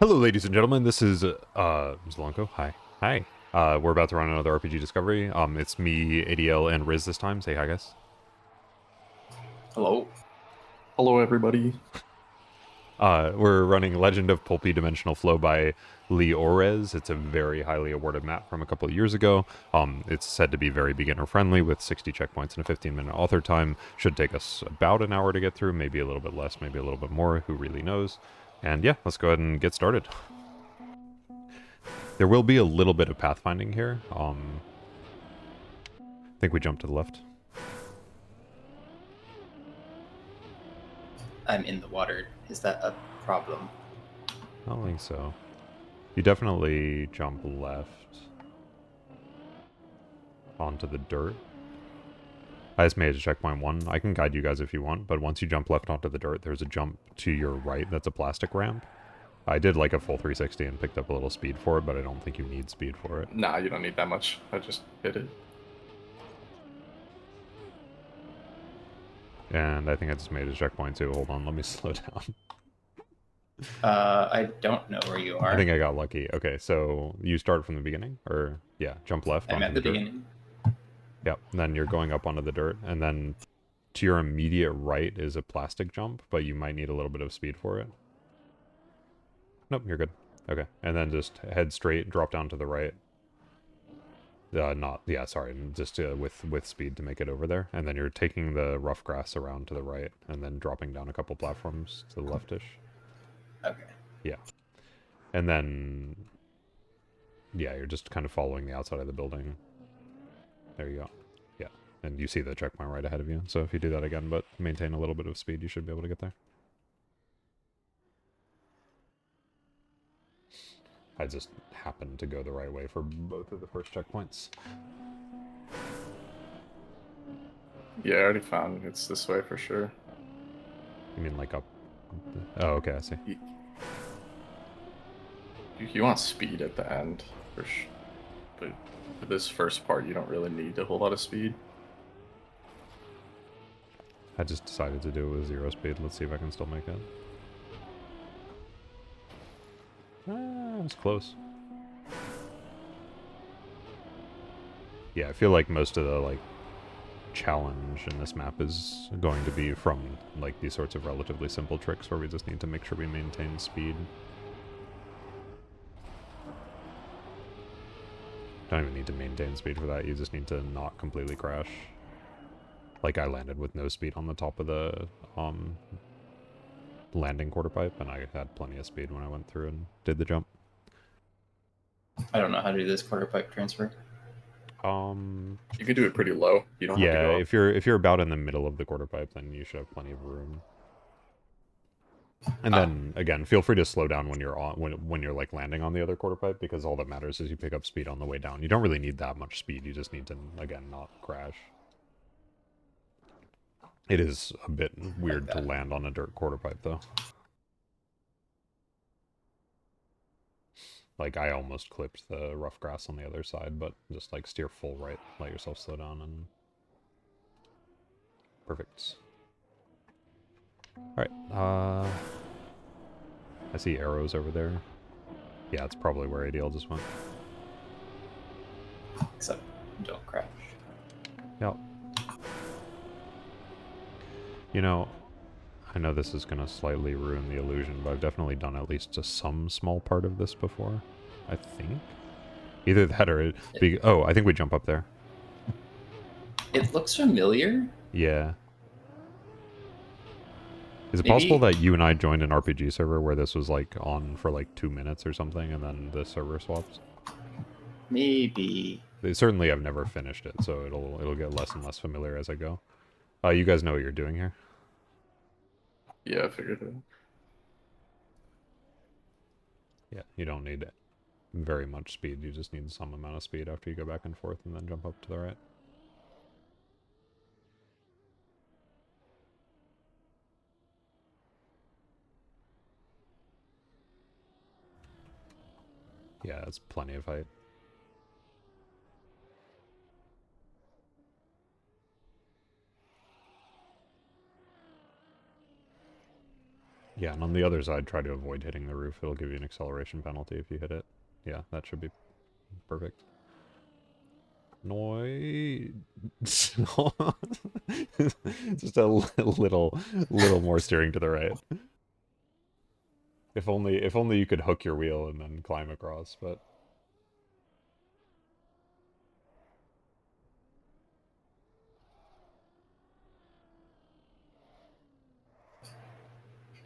Hello, ladies and gentlemen. This is Zlonko. Hi, hi. We're about to run another RPG Discovery. It's me, ADL, and Riz this time. Say hi, guys. Hello. Hello, everybody. We're running Legend of Poulpy Dimensional Flow by Lee Orez. It's a very highly awarded map from a couple of years ago. It's said to be very beginner friendly with 60 checkpoints and a 15-minute author time. Should take us about an hour to get through, maybe a little bit less, maybe a little bit more. Who really knows? And yeah, let's go ahead and get started. There will be a little bit of pathfinding here. I think we jumped to the left. I'm in the water. Is that a problem? I don't think so. You definitely jump left onto the dirt. I just made a checkpoint 1. I can guide you guys if you want, but once you jump left onto the dirt, there's a jump to your right that's a plastic ramp. I did like a full 360 and picked up a little speed for it, but I don't think you need speed for it. Nah, you don't need that much. I just hit it. And I think I just made a checkpoint too. Hold on, let me slow down. I don't know where you are. I think I got lucky. Okay, so you start from the beginning? Or, yeah, jump left I'm onto at the the dirt. beginning. Yep, then you're going up onto the dirt, and then to your immediate right is a plastic jump, but you might need a little bit of speed for it. Nope, you're good. Okay, and then just head straight, drop down to the right. Sorry, just with speed to make it over there. And then you're taking the rough grass around to the right, and then dropping down a couple platforms to the leftish. Okay. Yeah. And then, yeah, you're just kind of following the outside of the building. There you go. Yeah. And you see the checkpoint right ahead of you. So if you do that again, but maintain a little bit of speed, you should be able to get there. I just happened to go the right way for both of the first checkpoints. Yeah, I already found it's this way for sure. You mean like up? Oh, okay, I see. You want speed at the end, but for this first part, you don't really need a whole lot of speed. I just decided to do it with 0 speed. Let's see if I can still make it. Ah, it was close. Yeah, I feel like most of the, like, challenge in this map is going to be from, like, these sorts of relatively simple tricks where we just need to make sure we maintain speed. Don't even need to maintain speed for that, you just need to not completely crash. Like, I landed with no speed on the top of the, landing quarter pipe, and I had plenty of speed when I went through and did the jump. I don't know how to do this quarter pipe transfer. You can do it pretty low. You don't have to Yeah, go up. if you're about in the middle of the quarter pipe, then you should have plenty of room. And then again, feel free to slow down when you're on when you're like landing on the other quarter pipe, because all that matters is you pick up speed on the way down. You don't really need that much speed. You just need to, again, not crash. It is a bit weird to land on a dirt quarter pipe though. Like, I almost clipped the rough grass on the other side, but just like steer full right, let yourself slow down, and perfect. Alright, I see arrows over there. Yeah, it's probably where ADL just went. Except don't crash. Yep. You know, I know this is going to slightly ruin the illusion, but I've definitely done at least some small part of this before. I think. Either that or oh, I think we jump up there. It looks familiar. Yeah. Is it Maybe, possible that you and I joined an RPG server where this was like on for like 2 minutes or something, and then the server swaps? maybe. They certainly have never finished it, so it'll get less and less familiar as I go. You guys know what you're doing here? Yeah, I figured it. Yeah, you don't need very much speed. You just need some amount of speed after you go back and forth and then jump up to the right. Yeah, that's plenty of height. Yeah, and on the other side, try to avoid hitting the roof. It'll give you an acceleration penalty if you hit it. Yeah, that should be perfect. Noise. Just a little more steering to the right. If only you could hook your wheel and then climb across, but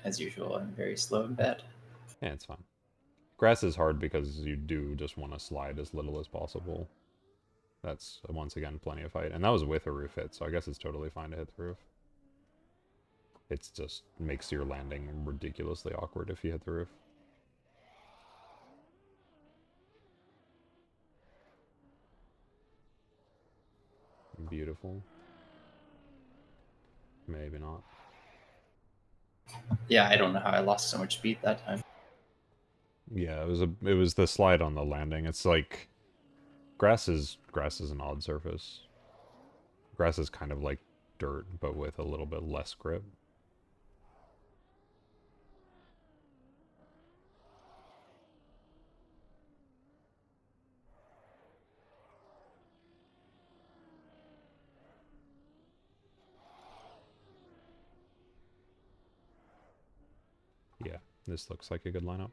As usual, I'm very slow and bad. yeah, it's fine. Grass is hard because you do just want to slide as little as possible. That's, once again, plenty of height. And that was with a roof hit, so I guess it's totally fine to hit the roof. It just makes your landing ridiculously awkward if you hit the roof. Beautiful. Maybe not. Yeah, I don't know how I lost so much speed that time. Yeah, it was the slide on the landing. It's like grass is an odd surface. Grass is kind of like dirt, but with a little bit less grip. Yeah, this looks like a good lineup.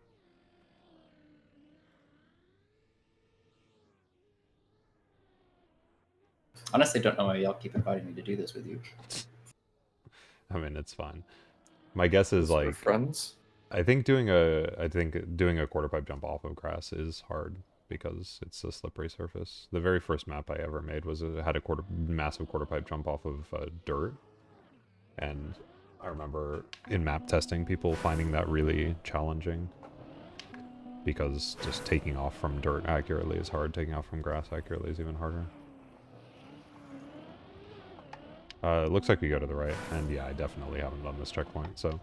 Honestly, don't know why y'all keep inviting me to do this with you. I mean, it's fine. My guess is Those are like friends. I think doing a quarter pipe jump off of grass is hard because it's a slippery surface. The very first map I ever made was had a massive quarter pipe jump off of dirt, and I remember in map testing people finding that really challenging because just taking off from dirt accurately is hard. Taking off from grass accurately is even harder. It looks like we go to the right, and yeah, I definitely haven't done this checkpoint, so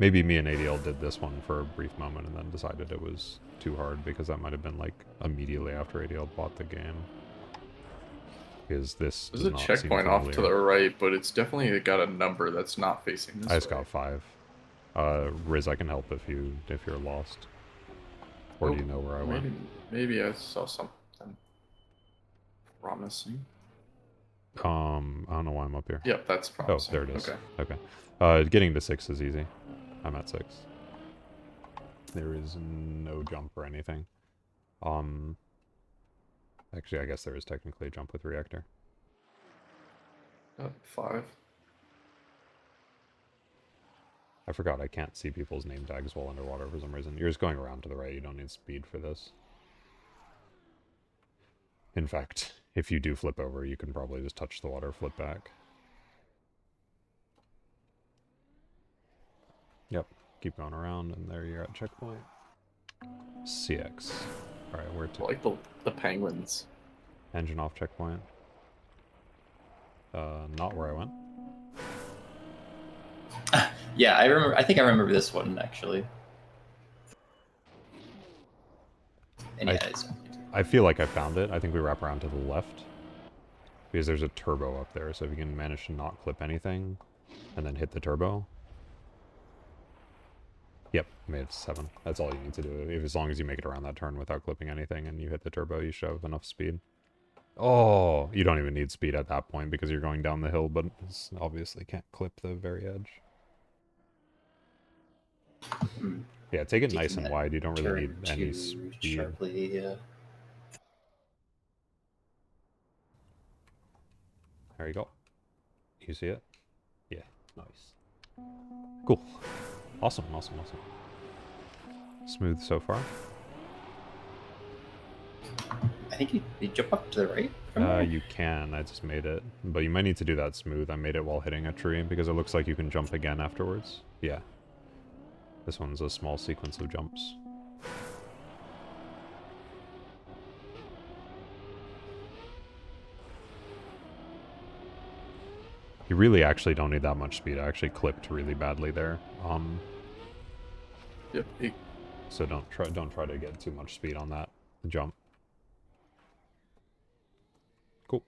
maybe me and ADL did this one for a brief moment and then decided it was too hard, because that might have been like immediately after ADL bought the game. Because this There's does a not seem checkpoint off to the familiar. right, but it's definitely got a number that's not facing this I just way. got 5. Riz, I can help if you're lost. Or do you know where I went? Maybe I saw something promising. I don't know why I'm up here. Yep, that's Oh, promising. there it is. Okay. Okay. Getting to 6 is easy. I'm at 6. There is no jump or anything. Actually, I guess there is technically a jump with reactor. 5. I forgot I can't see people's name tags while underwater for some reason. You're just going around to the right. You don't need speed for this. In fact, if you do flip over, you can probably just touch the water, flip back. Yep. Keep going around, and there you're at checkpoint. CX. Alright, where to? I like the penguins. Engine off checkpoint. Not where I went. Yeah, I remember. I think I remember this one actually. And yeah, I feel like I found it. I think we wrap around to the left. Because there's a turbo up there, so if you can manage to not clip anything, and then hit the turbo. Yep, made it to 7. That's all you need to do. As long as you make it around that turn without clipping anything and you hit the turbo, you should have enough speed. Oh, you don't even need speed at that point because you're going down the hill, but obviously can't clip the very edge. Yeah, take it nice and wide. You don't really need any speed. Sharply, yeah. There you go. You see it? Yeah, nice. Cool. Awesome. Smooth so far. I think you jump up to the right from there? You can. I just made it. But you might need to do that smooth. I made it while hitting a tree because it looks like you can jump again afterwards. Yeah. This one's a small sequence of jumps. You really actually don't need that much speed. I actually clipped really badly there. Yep. So don't try to get too much speed on that jump. Cool.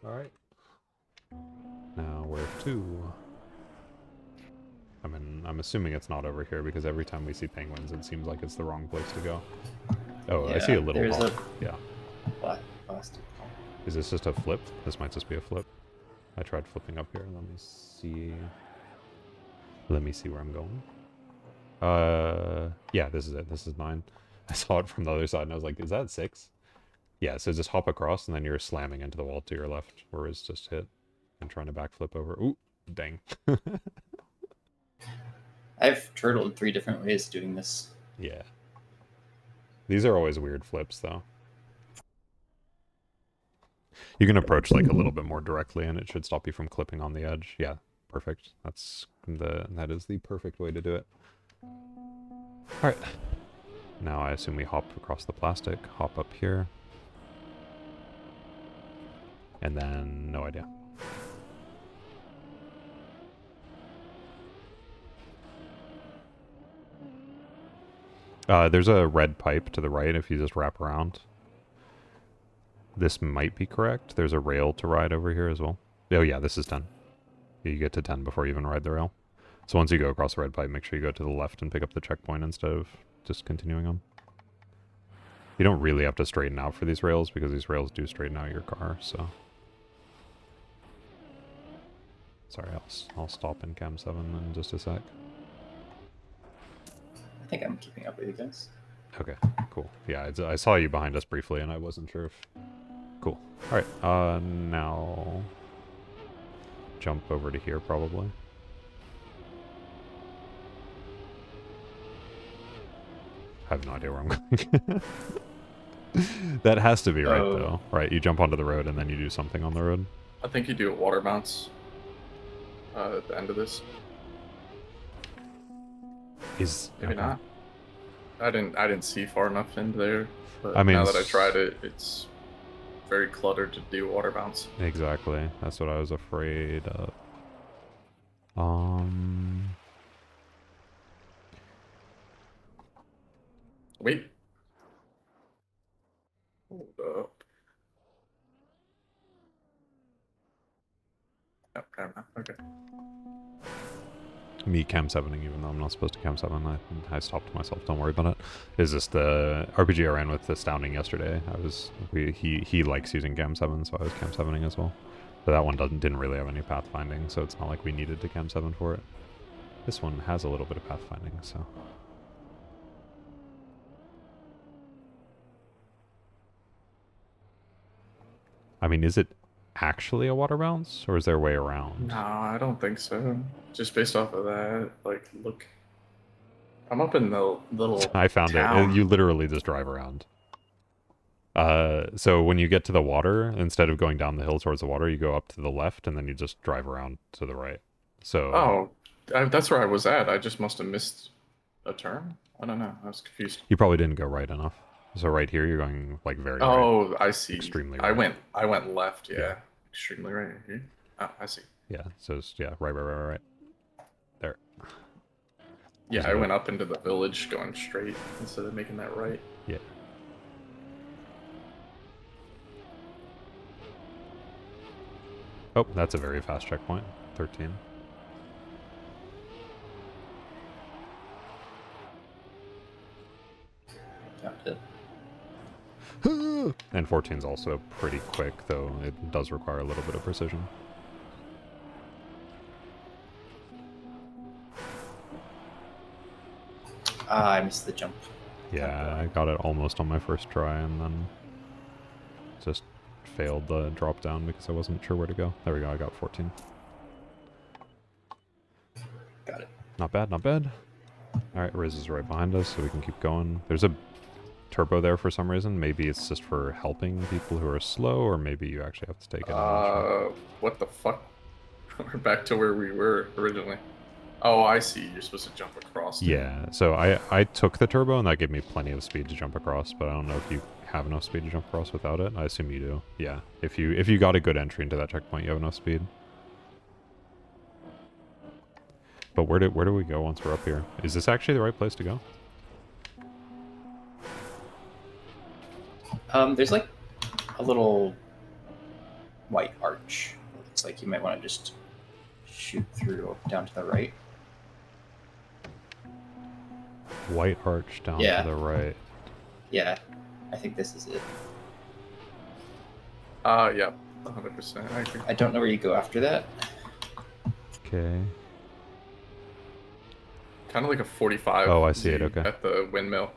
All right. Now where to? I mean, I'm assuming it's not over here because every time we see penguins, it seems like it's the wrong place to go. Oh, I see a little there's hawk. Yeah. black plastic. Is this just a flip? This might just be a flip. I tried flipping up here. Let me see. Let me see where I'm going. Yeah, this is it. This is 9. I saw it from the other side and I was like, is that 6? Yeah, so just hop across and then you're slamming into the wall to your left, where it's just hit and trying to backflip over. Ooh, dang. I've turtled 3 different ways doing this. Yeah. These are always weird flips, though. You can approach like a little bit more directly and it should stop you from clipping on the edge. Yeah, perfect. That is the perfect way to do it. Alright. Now I assume we hop across the plastic, hop up here. And then, no idea. There's a red pipe to the right if you just wrap around. This might be correct. There's a rail to ride over here as well. Oh yeah, this is 10. You get to 10 before you even ride the rail. So once you go across the red pipe, make sure you go to the left and pick up the checkpoint instead of just continuing on. You don't really have to straighten out for these rails because these rails do straighten out your car, so... Sorry, I'll stop in Cam 7 in just a sec. I think I'm keeping up with you guys. Okay, cool. Yeah, I saw you behind us briefly and I wasn't sure if... Cool. Alright, now... Jump over to here, probably. I have no idea where I'm going. That has to be right, though. Right, you jump onto the road and then you do something on the road. I think you do a water bounce at the end of this. Maybe not. I didn't see far enough into there. But I mean, now that I tried it, it's very cluttered to do water bounce. Exactly. That's what I was afraid of. Wait. Hold up. Oh, never mind. Okay. Me cam 7ing, even though I'm not supposed to cam 7. I stopped myself. Don't worry about it. Is this the RPG I ran with Astounding yesterday? He likes using cam 7, so I was cam 7ing as well. But that one didn't really have any pathfinding, so it's not like we needed to cam 7 for it. This one has a little bit of pathfinding, so... I mean, is it actually a water bounce, or is there a way around? No, I don't think so. Just based off of that, like, look. I'm up in the little I found town. it. You literally just drive around. So when you get to the water, instead of going down the hill towards the water, you go up to the left, and then you just drive around to the right. So... Oh, that's where I was at. I just must have missed a turn. I don't know. I was confused. You probably didn't go right enough. So right here, you're going like very right. Oh, I see. Extremely right. I went left. Yeah. Extremely right here. Oh, I see. Yeah. So it's, yeah, right. There. Yeah, I went up into the village going straight instead of making that right. Yeah. Oh, that's a very fast checkpoint. 13. Got it. And 14 is also pretty quick, though it does require a little bit of precision. I missed the jump. Yeah, I got it almost on my first try, and then just failed the drop down because I wasn't sure where to go. There we go, I got 14. Got it. Not bad, not bad. Alright, Riz is right behind us, so we can keep going. There's a turbo there for some reason. Maybe it's just for helping people who are slow, or maybe you actually have to take it. What the fuck? We're back to where we were originally. Oh, I see. You're supposed to jump across. Yeah, so I took the turbo, and that gave me plenty of speed to jump across, but I don't know if you have enough speed to jump across without it. I assume you do. Yeah, if you got a good entry into that checkpoint, you have enough speed. But where do we go once we're up here? Is this actually the right place to go? There's like a little white arch. It looks like you might want to just shoot through down to the right. White arch down Yeah. to the right. Yeah, I think this is it. Yeah, 100%. I agree. I don't know where you go after that. Okay. Kind of like a 45. Oh, I see it, Z okay. At the windmill.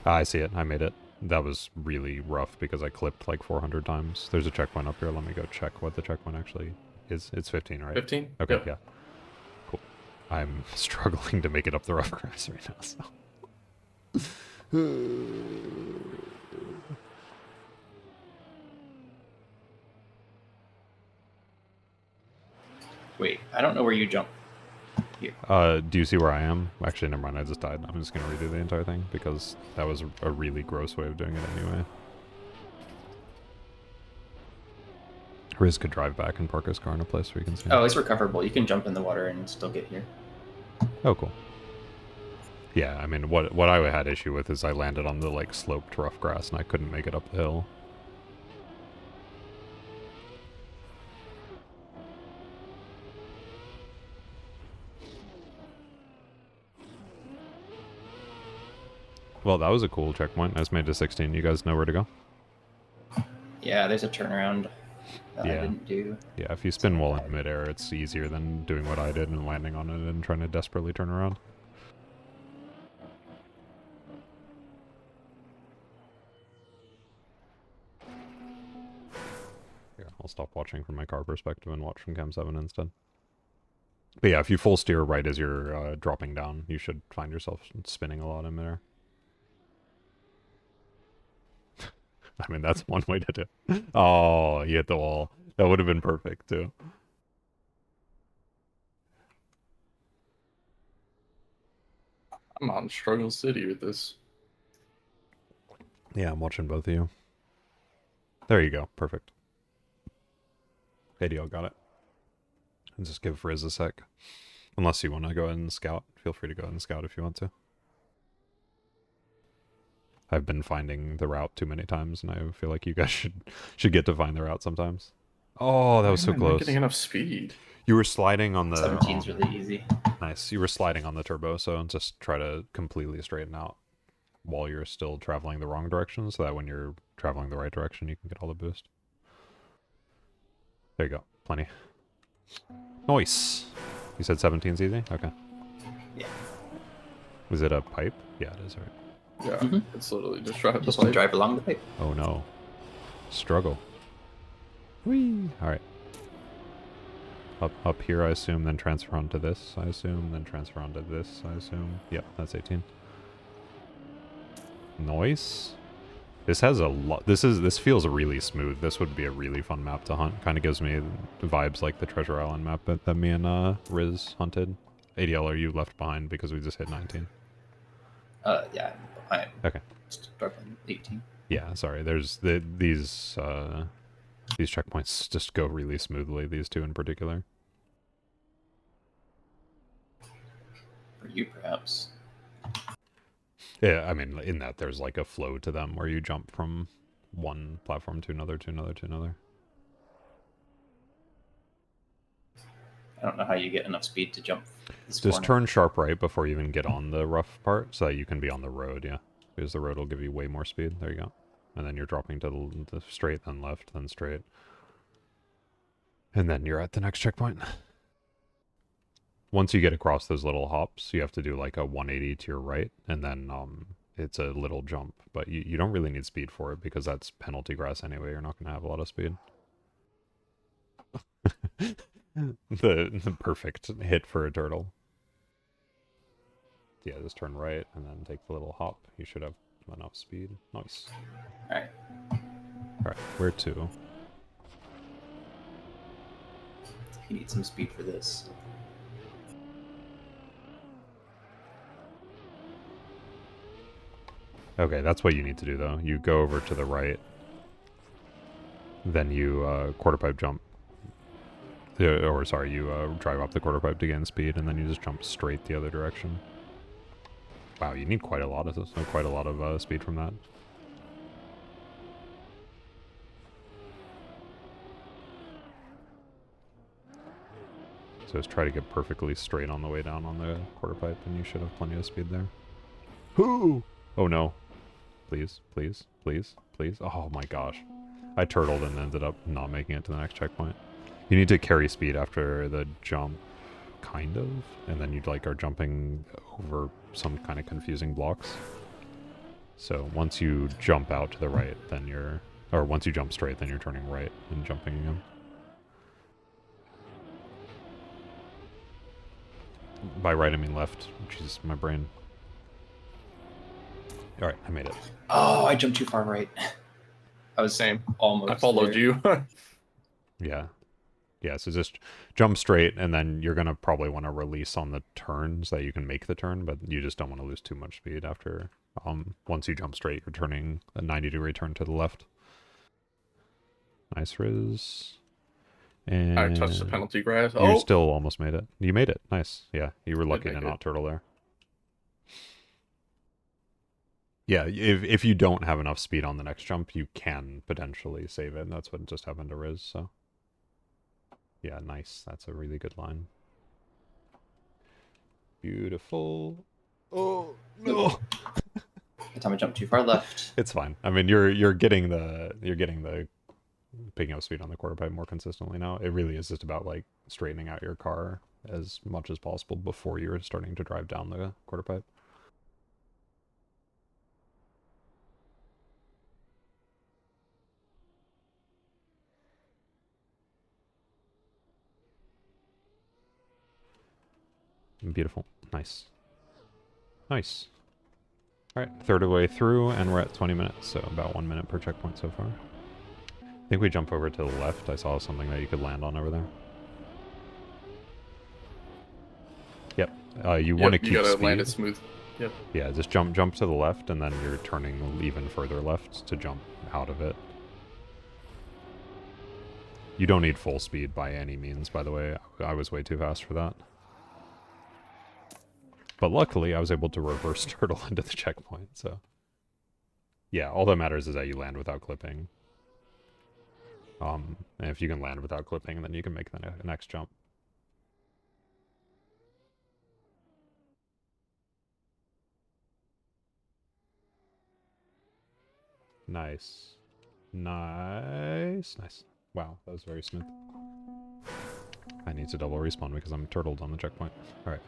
Ah, I see it. I made it. That was really rough because I clipped like 400 times. There's a checkpoint up here. Let me go check what the checkpoint actually is. It's 15, right? 15? Okay, Yep. yeah. Cool. I'm struggling to make it up the rough grass right now, so. Wait, I don't know where you jump. Here. Do you see where I am? Actually, never mind. I just died. I'm just going to redo the entire thing because that was a really gross way of doing it anyway. Riz could drive back and park his car in a place where you can see. Oh, it's recoverable. You can jump in the water and still get here. Oh, cool. Yeah, I mean, what I had issue with is I landed on the, like, sloped rough grass and I couldn't make it up the hill. Well, that was a cool checkpoint. I just made it to 16. You guys know where to go? Yeah, there's a turnaround that I Yeah. didn't do. Yeah, if you spin while in midair, it's easier than doing what I did and landing on it and trying to desperately turn around. Here, I'll stop watching from my car perspective and watch from cam 7 instead. But yeah, if you full steer right as you're dropping down, you should find yourself spinning a lot in midair. I mean, that's one way to do it. Oh, you hit the wall. That would have been perfect, too. I'm on Struggle City with this. Yeah, I'm watching both of you. There you go. Perfect. ADL got it. And just give Riz a sec. Unless you want to go ahead and scout. Feel free to go ahead and scout if you want to. I've been finding the route too many times, and I feel like you guys should get to find the route sometimes. Oh, that was so I'm not close. getting enough speed. You were sliding on the... 17's really easy. Nice. You were sliding on the turbo, so just try to completely straighten out while you're still traveling the wrong direction, so that when you're traveling the right direction, you can get all the boost. There you go. Plenty. Nice. You said 17's easy? Okay. Yeah. Was it a pipe? Yeah, it is, right? Yeah, it's literally just drive the Just pipe. drive along the pipe. Oh no. Struggle. Whee! Alright. Up here, I assume, then transfer onto this, I assume, then transfer onto this, I assume. Yep, that's 18. Nice. This has a lot. This feels really smooth. This would be a really fun map to hunt. Kind of gives me vibes like the Treasure Island map that me and Riz hunted. ADL, are you left behind because we just hit 19? Yeah, I'm Okay. struggling 18. Yeah, sorry. There's these checkpoints just go really smoothly. These two in particular. For you, perhaps. Yeah, I mean, in that there's like a flow to them where you jump from one platform to another, to another, to another. I don't know how you get enough speed to jump this Just corner. turn sharp right before you even get on the rough part so that you can be on the road, yeah. Because the road will give you way more speed. There you go. And then you're dropping to the straight, then left, then straight. And then you're at the next checkpoint. Once you get across those little hops, you have to do like a 180 to your right, and then it's a little jump. But you don't really need speed for it because that's penalty grass anyway. You're not going to have a lot of speed. the perfect hit for a turtle. Yeah, just turn right and then take the little hop. You should have enough speed. Nice. Alright. Alright, where to? You need some speed for this. Okay, that's what you need to do though. You go over to the right. Then you quarter pipe jump. Or sorry, you drive up the quarter pipe to gain speed, and then you just jump straight the other direction. Wow, you need quite a lot of this, quite a lot of speed from that. So just try to get perfectly straight on the way down on the quarter pipe, and you should have plenty of speed there. Whoo! Oh no. Please, please, please, please. Oh my gosh. I turtled and ended up not making it to the next checkpoint. You need to carry speed after the jump, kind of, and then you like are jumping over some kind of confusing blocks. So once you jump out to the right, then you're, or once you jump straight, then you're turning right and jumping again. By right, I mean left. Jesus, my brain. All right, I made it. Oh, I jumped too far right. I was Same. almost I followed there. you. Yeah. Yeah, so just jump straight, and then you're going to probably want to release on the turn so that you can make the turn, but you just don't want to lose too much speed after. Once you jump straight, you're turning a 90-degree turn to the left. Nice Riz. And I touched the penalty grass. you Oh! still almost made it. You made it. Nice. Yeah, you were Did lucky make to it. not turtle there. Yeah, if you don't have enough speed on the next jump, you can potentially save it. And that's what just happened to Riz, so. Yeah, nice. That's a really good line. Beautiful. Oh, no. The time I jumped too far left. It's fine. I mean, you're getting the picking up speed on the quarter pipe more consistently now. It really is just about like straightening out your car as much as possible before you're starting to drive down the quarter pipe. Beautiful. Nice. Nice. Alright, third of the way through, and we're at 20 minutes, so about 1 minute per checkpoint so far. I think we jump over to the left. I saw something that you could land on over there. Yep. You want to keep You gotta speed. land it smooth. Yep. Yeah, just jump to the left, and then you're turning even further left to jump out of it. You don't need full speed by any means, by the way. I was way too fast for that. But luckily, I was able to reverse turtle into the checkpoint, so... Yeah, all that matters is that you land without clipping. And if you can land without clipping, then you can make the next jump. Nice. Nice. Nice. Wow, that was very smooth. I need to double respawn because I'm turtled on the checkpoint. Alright.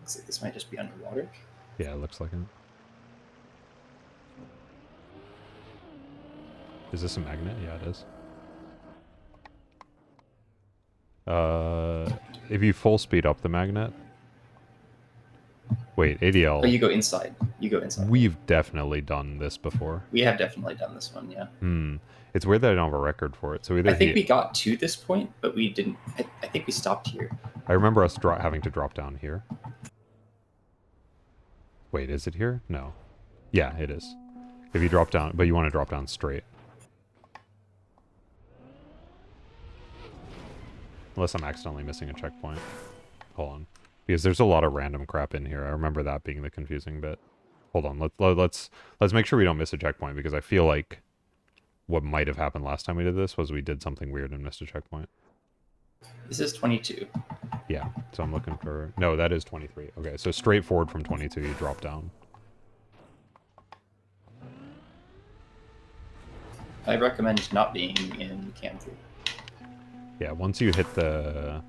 Looks like this might just be underwater. Yeah, it looks like it. Is this a magnet? Yeah, it is. If you full speed up the magnet... Wait, ADL... Oh, you go inside. You go inside. We've definitely done this before. We have definitely done this one, yeah. It's weird that I don't have a record for it. So either I think we got to this point, but we didn't. I think we stopped here. I remember us having to drop down here. Wait, is it here? No. Yeah, it is. If you drop down, but you want to drop down straight. Unless I'm accidentally missing a checkpoint. Hold on. Because there's a lot of random crap in here. I remember that being the confusing bit. Hold on. Let's make sure we don't miss a checkpoint, because I feel like what might have happened last time we did this was we did something weird and missed a checkpoint. This is 22. Yeah, so I'm looking for... No, that is 23. Okay, so straight forward from 22, you drop down. I recommend not being in cam 3. Yeah, once you hit the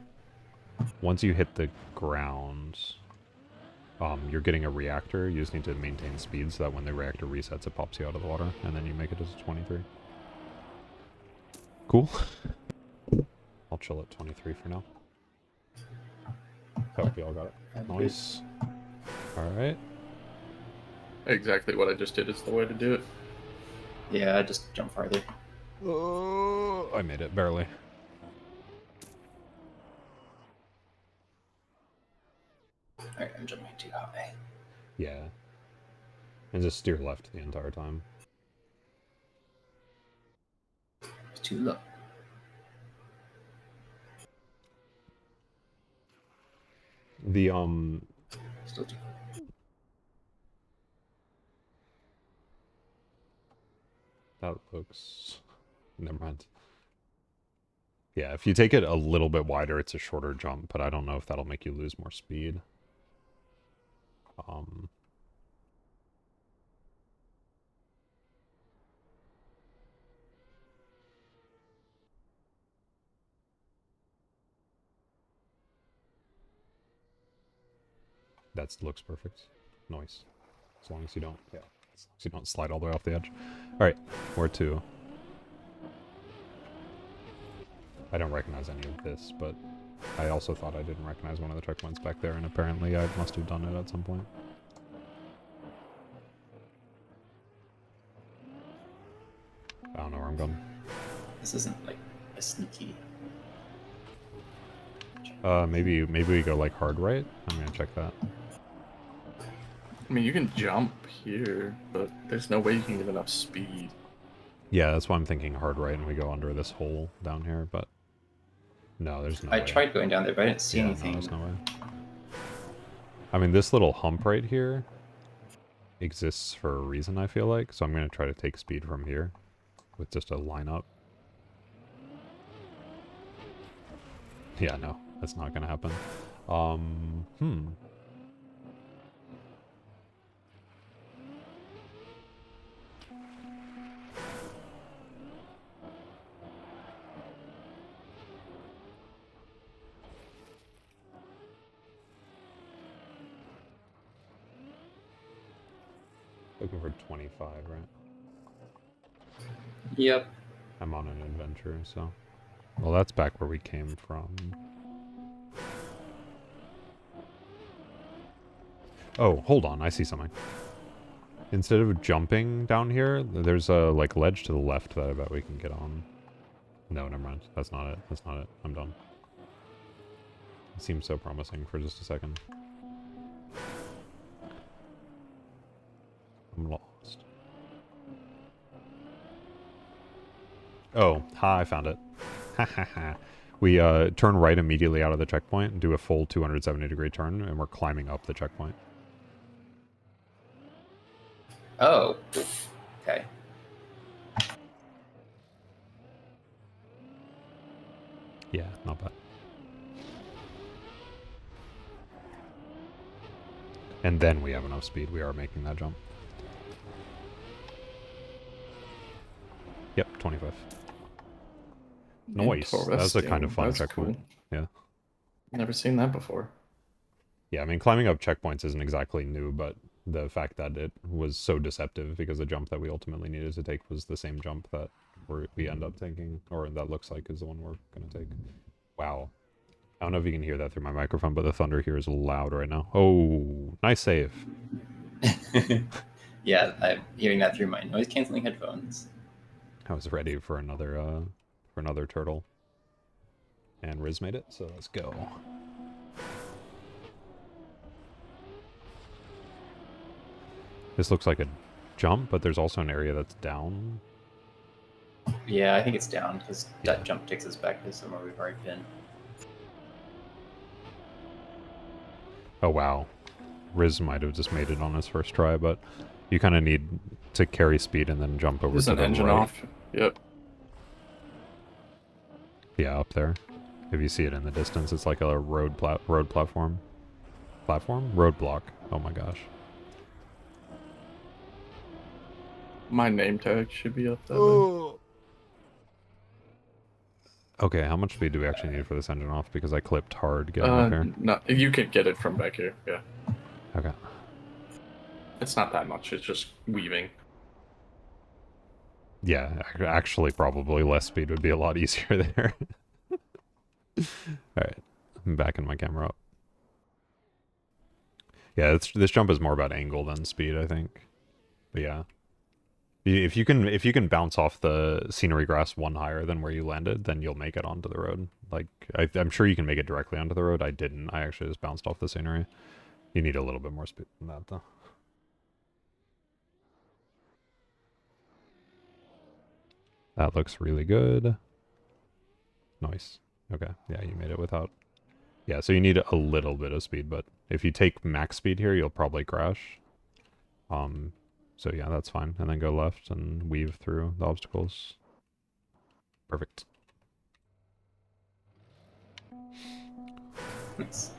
ground, you're getting a reactor. You just need to maintain speed so that when the reactor resets, it pops you out of the water, and then you make it as 23. Cool. I'll chill at 23 for now. Hope you all got it. Nice. Alright. Exactly what I just did is the way to do it. Yeah, I just jump farther. Oh, I made it, barely. Alright, I'm jumping too high. Yeah. And just steer left the entire time. It's too low. The, Still too low. that looks... Never mind. Yeah, if you take it a little bit wider, it's a shorter jump, but I don't know if that'll make you lose more speed. That looks perfect. Nice. As long as you don't, yeah, as long as you don't slide all the way off the edge. All right, where to? I don't recognize any of this, but I also thought I didn't recognize one of the checkpoints back there, and apparently I must have done it at some point. I don't know where I'm going. This isn't like a sneaky. Maybe we go like hard right. I'm gonna check that. I mean, you can jump here, but there's no way you can get enough speed. Yeah, that's why I'm thinking hard right, and we go under this hole down here. But no, there's no way. I tried going down there, but I didn't see Yeah, anything. no, there's no way. I mean, this little hump right here exists for a reason, I feel like. So I'm gonna try to take speed from here with just a line up. Yeah, no, that's not gonna happen. Looking for 25, right? Yep. I'm on an adventure, so... Well, that's back where we came from. Oh, hold on, I see something. Instead of jumping down here, there's a, like, ledge to the left that I bet we can get on. No, never mind. That's not it. That's not it. I'm done. It seems so promising for just a second. I'm lost. Oh, ha, I found it. Ha ha ha. We turn right immediately out of the checkpoint and do a full 270-degree turn, and we're climbing up the checkpoint. Oh. Okay. Yeah, not bad. And then we have enough speed. We are making that jump. Yep, 25. Nice. That was a kind of fun checkpoint. Cool. Yeah. Never seen that before. Yeah, I mean, climbing up checkpoints isn't exactly new, but the fact that it was so deceptive because the jump that we ultimately needed to take was the same jump that we end up taking, or that looks like is the one we're going to take. Wow. I don't know if you can hear that through my microphone, but the thunder here is loud right now. Oh, nice save. Yeah, I'm hearing that through my noise canceling headphones. I was ready for another turtle. And Riz made it, so let's go. This looks like a jump, but there's also an area that's down. Yeah, I think it's down because that jump takes us back to somewhere we've already been. Oh wow. Riz might have just made it on his first try, but you kind of need to carry speed and then jump over There's to an the engine right. off. Yep. Yeah, up there. If you see it in the distance, it's like a road platform. Platform? Roadblock. Oh my gosh. My name tag should be up that way. Okay, how much speed do we actually need for this engine off? Because I clipped hard getting up here. No, you could get it from back here. Yeah. Okay. It's not that much. It's just weaving. Yeah, actually probably less speed would be a lot easier there. Alright, I'm backing my camera up. Yeah, this jump is more about angle than speed, I think. But yeah. If you can bounce off the scenery grass one higher than where you landed, then you'll make it onto the road. Like, I'm sure you can make it directly onto the road. I didn't. I actually just bounced off the scenery. You need a little bit more speed than that, though. That looks really good. Nice. Okay. Yeah, you made it without... Yeah, so you need a little bit of speed, but if you take max speed here, you'll probably crash. So yeah, that's fine. And then go left and weave through the obstacles. Perfect. Nice.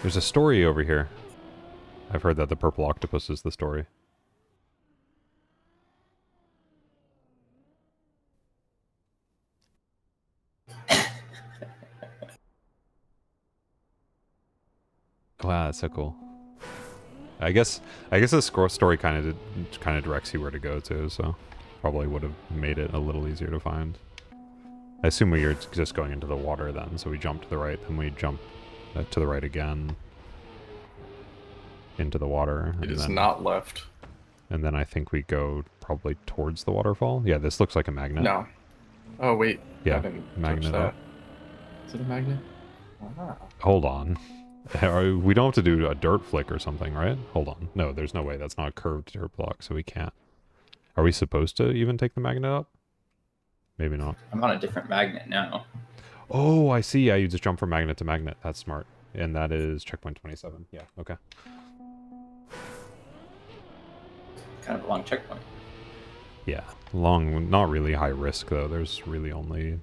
There's a story over here. I've heard that the purple octopus is the story. Wow, that's so cool. I guess the story kind of directs you where to go to, so probably would have made it a little easier to find. I assume we are just going into the water then, so we jump to the right, then we jump to the right again into the water. It is not left. And then I think we go probably towards the waterfall. Yeah, this looks like a magnet. No. Oh wait. Yeah, I didn't magnet touch that. up. Is it a magnet? Ah. Hold on. We don't have to do a dirt flick or something, right? Hold on. No, there's no way. That's not a curved dirt block, so we can't. Are we supposed to even take the magnet up? Maybe not. I'm on a different magnet now. Oh, I see. Yeah, you just jump from magnet to magnet. That's smart. And that is checkpoint 27. Yeah, okay. Kind of a long checkpoint. Yeah, long, not really high risk, though. There's really only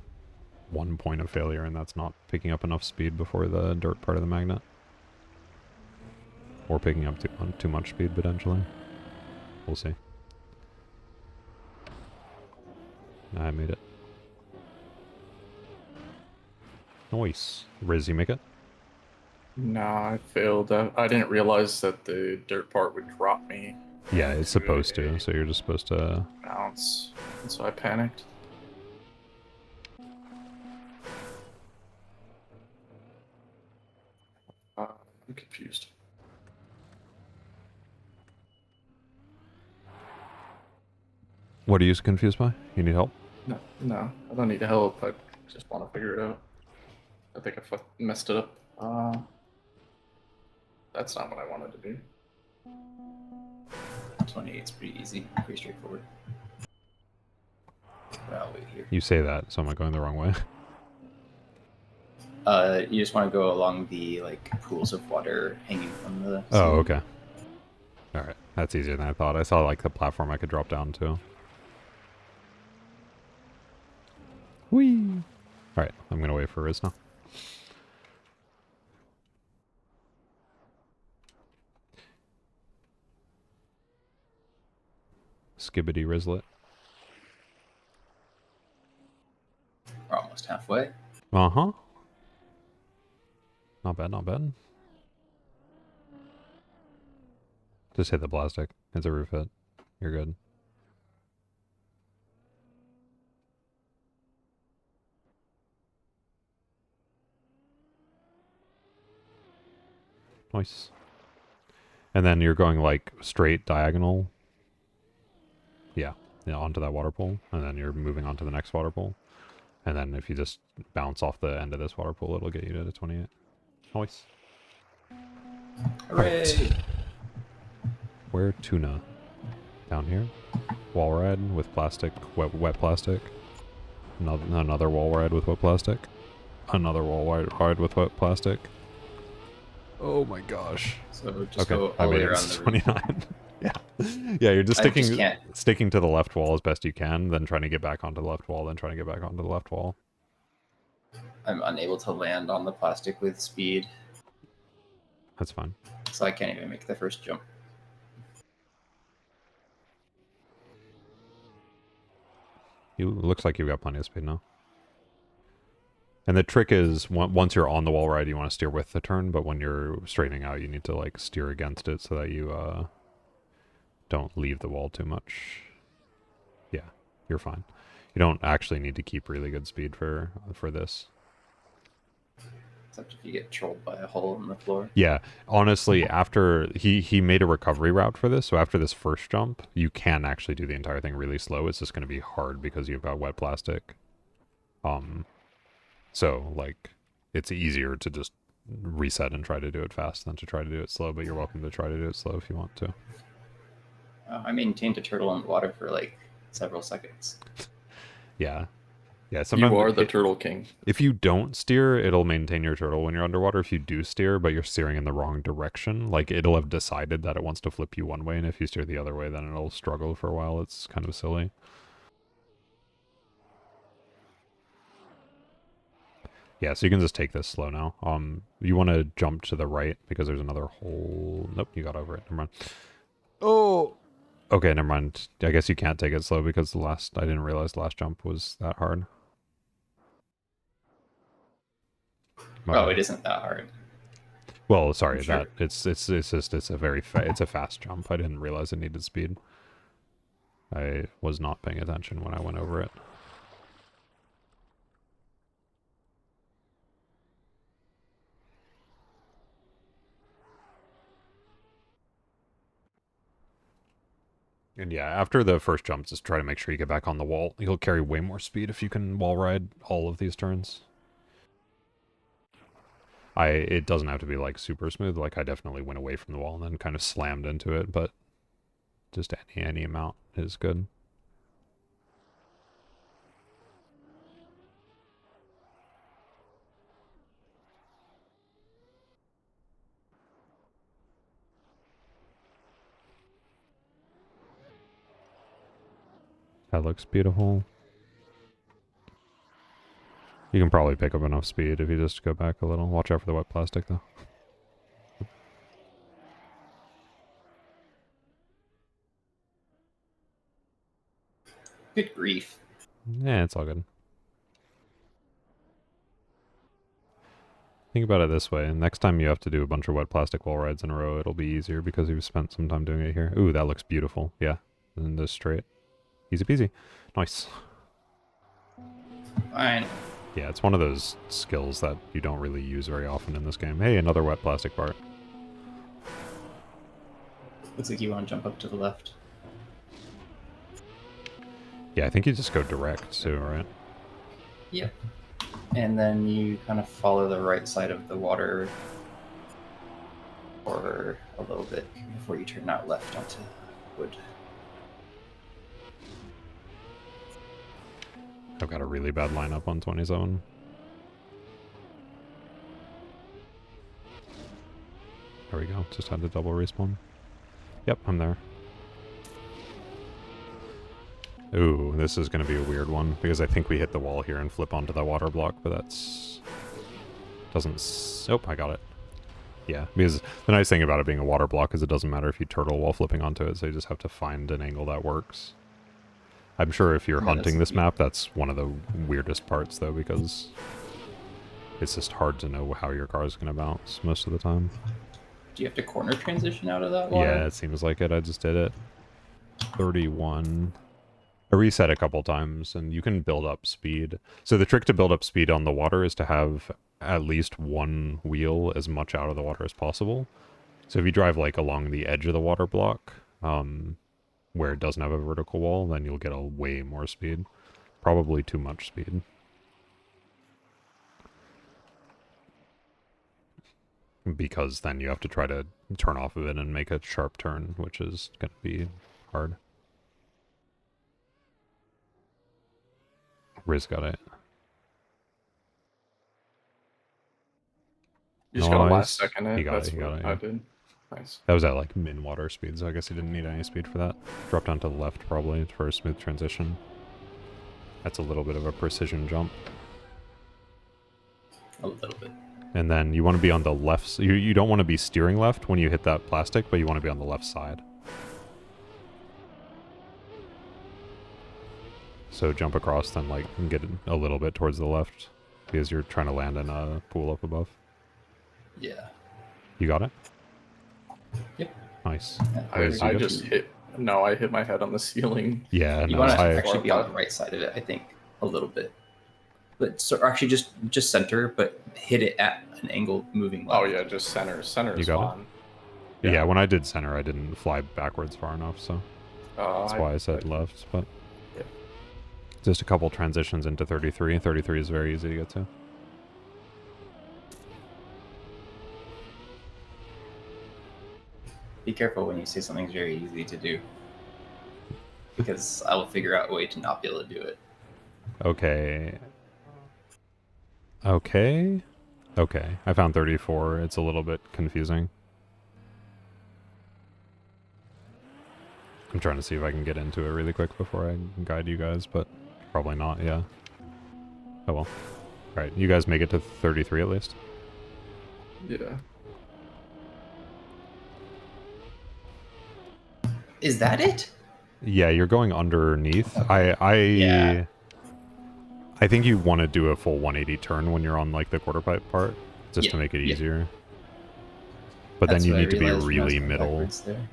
one point of failure, and that's not picking up enough speed before the dirt part of the magnet. Or picking up too much speed, potentially. We'll see. I made it. Nice. Riz, you make it? Nah, I failed. I didn't realize that the dirt part would drop me. Yeah, it's supposed to, so you're just supposed to... Bounce. And so I panicked. I'm confused. What are you confused by? You need help? No, I don't need help. I just want to figure it out. I think I messed it up. That's not what I wanted to do. 28 is pretty easy, pretty straightforward. But I'll wait here. You say that, so am I going the wrong way? You just want to go along the like pools of water hanging from the. Oh, okay. All right, that's easier than I thought. I saw like the platform I could drop down to. Whee! All right, I'm gonna wait for Riz now. Skibbity Rizlet. We're almost halfway. Uh-huh. Not bad, not bad. Just hit the plastic. It's a roof hit. You're good. Nice. And then you're going like straight diagonal. Yeah, onto that water pool. And then you're moving on to the next water pool. And then if you just bounce off the end of this water pool, it'll get you to the 28. Nice. Hooray! Right. Where tuna? Down here. Wall ride with plastic, wet plastic. Another wall ride with wet plastic. Another wall ride with wet plastic. Oh my gosh. So just go I all the made way it around to the roof. 29. Yeah, you're just I just can't. sticking to the left wall as best you can, then trying to get back onto the left wall, then trying to get back onto the left wall. I'm unable to land on the plastic with speed, That's fine. so I can't even make the first jump. Looks like you've got plenty of speed now. And the trick is, once you're on the wall ride, you want to steer with the turn, but when you're straightening out, you need to like steer against it so that you don't leave the wall too much. Yeah, you're fine. You don't actually need to keep really good speed for this. Except if you get trolled by a hole in the floor. Yeah, honestly, after he made a recovery route for this, so after this first jump, you can actually do the entire thing really slow. It's just going to be hard because you've got wet plastic. So like, it's easier to just reset and try to do it fast than to try to do it slow. But you're welcome to try to do it slow if you want to. I maintained a turtle in the water for like several seconds. Yeah. Yeah, sometimes You are the turtle king. If you don't steer, it'll maintain your turtle when you're underwater. If you do steer, but you're steering in the wrong direction, like it'll have decided that it wants to flip you one way, and if you steer the other way, then it'll struggle for a while. It's kind of silly. Yeah, so you can just take this slow now. You want to jump to the right because there's another hole. Nope, you got over it. Never mind. Oh. Okay, never mind. I guess you can't take it slow because I didn't realize the last jump was that hard. My Oh, bad. it isn't that hard. Well, sorry, Sure. it's a fast jump. I didn't realize it needed speed. I was not paying attention when I went over it. And yeah, after the first jump, just try to make sure you get back on the wall. You'll carry way more speed if you can wall ride all of these turns. It doesn't have to be like super smooth. Like I definitely went away from the wall and then kind of slammed into it, but just any amount is good. That looks beautiful. You can probably pick up enough speed if you just go back a little. Watch out for the wet plastic though. Good grief. Yeah, it's all good. Think about it this way. Next time you have to do a bunch of wet plastic wall rides in a row, it'll be easier because you've spent some time doing it here. Ooh, that looks beautiful. Yeah. And this straight. Easy peasy. Nice. Fine. Yeah, it's one of those skills that you don't really use very often in this game. Hey, another wet plastic part. Looks like you want to jump up to the left. Yeah, I think you just go direct too, right? Yep. And then you kind of follow the right side of the water for a little bit before you turn out left onto wood. I've got a really bad lineup on 27. There we go. Just had to double respawn. Yep, I'm there. Ooh, this is going to be a weird one, because I think we hit the wall here and flip onto that water block, but that's... Oh, I got it. Yeah, because the nice thing about it being a water block is it doesn't matter if you turtle while flipping onto it, so you just have to find an angle that works. I'm sure if you're hunting this map, that's one of the weirdest parts, though, because it's just hard to know how your car is going to bounce most of the time. Do you have to corner transition out of that water? Yeah, it seems like it. I just did it. 31. I reset a couple times, and you can build up speed. So the trick to build up speed on the water is to have at least one wheel as much out of the water as possible. So if you drive like along the edge of the water block, where it doesn't have a vertical wall, then you'll get a way more speed. Probably too much speed. Because then you have to try to turn off of it and make a sharp turn, which is going to be hard. Riz got it. You just got a Nice. last second it. He got That's it, he got what it, I yeah. did. Nice. That was at like min water speed, so I guess he didn't need any speed for that. Drop down to the left probably for a smooth transition. That's a little bit of a precision jump. A little bit. And then you want to be on the left. You don't want to be steering left when you hit that plastic, but you want to be on the left side. So jump across, then like get a little bit towards the left because you're trying to land in a pool up above. Yeah. You got it? Yep. Nice. I just hit... No, I hit my head on the ceiling. Yeah, You no, want to actually be on the right side of it, I think, a little bit. But so actually just center, but hit it at an angle moving left. Oh yeah, just center. Center You is got fine. it? Yeah, when I did center, I didn't fly backwards far enough, so that's why I said left, but yeah. Just a couple transitions into 33. 33 is very easy to get to. Be careful when you say something's very easy to do. Because I will figure out a way to not be able to do it. Okay. Okay. Okay. I found 34. It's a little bit confusing. I'm trying to see if I can get into it really quick before I guide you guys, but probably not, yeah. Oh well. Alright, you guys make it to 33 at least? Yeah. Is that it? Yeah, you're going underneath. Yeah. I think you want to do a full 180 turn when you're on like the quarter pipe part, just to make it Yeah. easier. But That's then you what I need to be realized when I was really going middle, backwards there.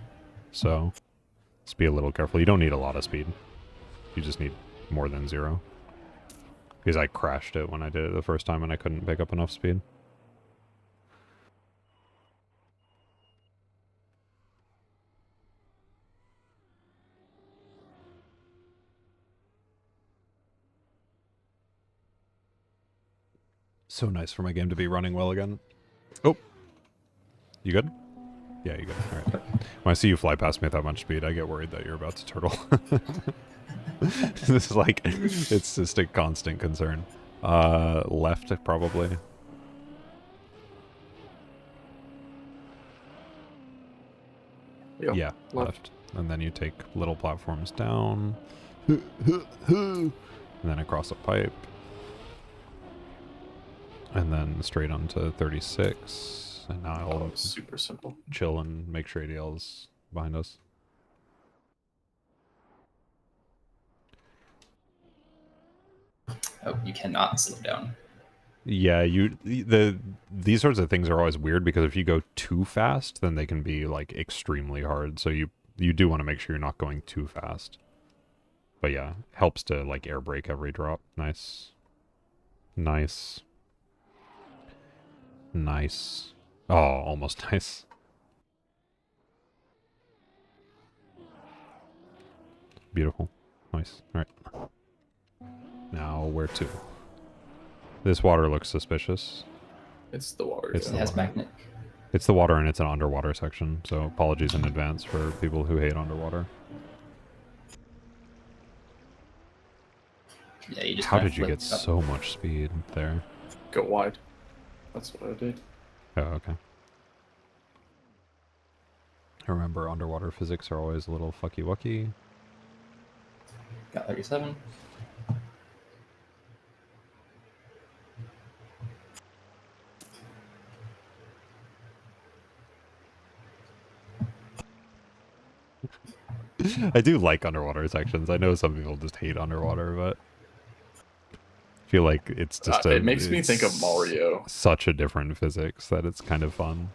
so just be a little careful. You don't need a lot of speed. You just need more than 0. Because I crashed it when I did it the first time and I couldn't pick up enough speed. So nice for my game to be running well again. Oh, you good? Yeah, you good. All right. When I see you fly past me at that much speed, I get worried that you're about to turtle. This is like, it's just a constant concern. Left, probably. Yep. Yeah, left. And then you take little platforms down. And then across a pipe. And then straight onto 36. And now I'll Super simple. chill and make sure ADL's behind us. Oh, you cannot slow down. Yeah, these sorts of things are always weird because if you go too fast, then they can be like extremely hard. So you do want to make sure you're not going too fast. But yeah, helps to like air brake every drop. Nice. Nice. Nice. Oh, almost nice. Beautiful. Nice. All right. Now where to? This water looks suspicious. It's the water. It's It the has water. magnet. It's the water and it's an underwater section, so apologies in advance for people who hate underwater. Yeah, you just How kinda did you flip get up. so much speed there? Go wide. That's what I did. Oh, okay. I remember underwater physics are always a little fucky-wucky. Got 37. I do like underwater sections. I know some people just hate underwater, but I feel like it's just It makes me it's think of Mario. Such a different physics that it's kind of fun.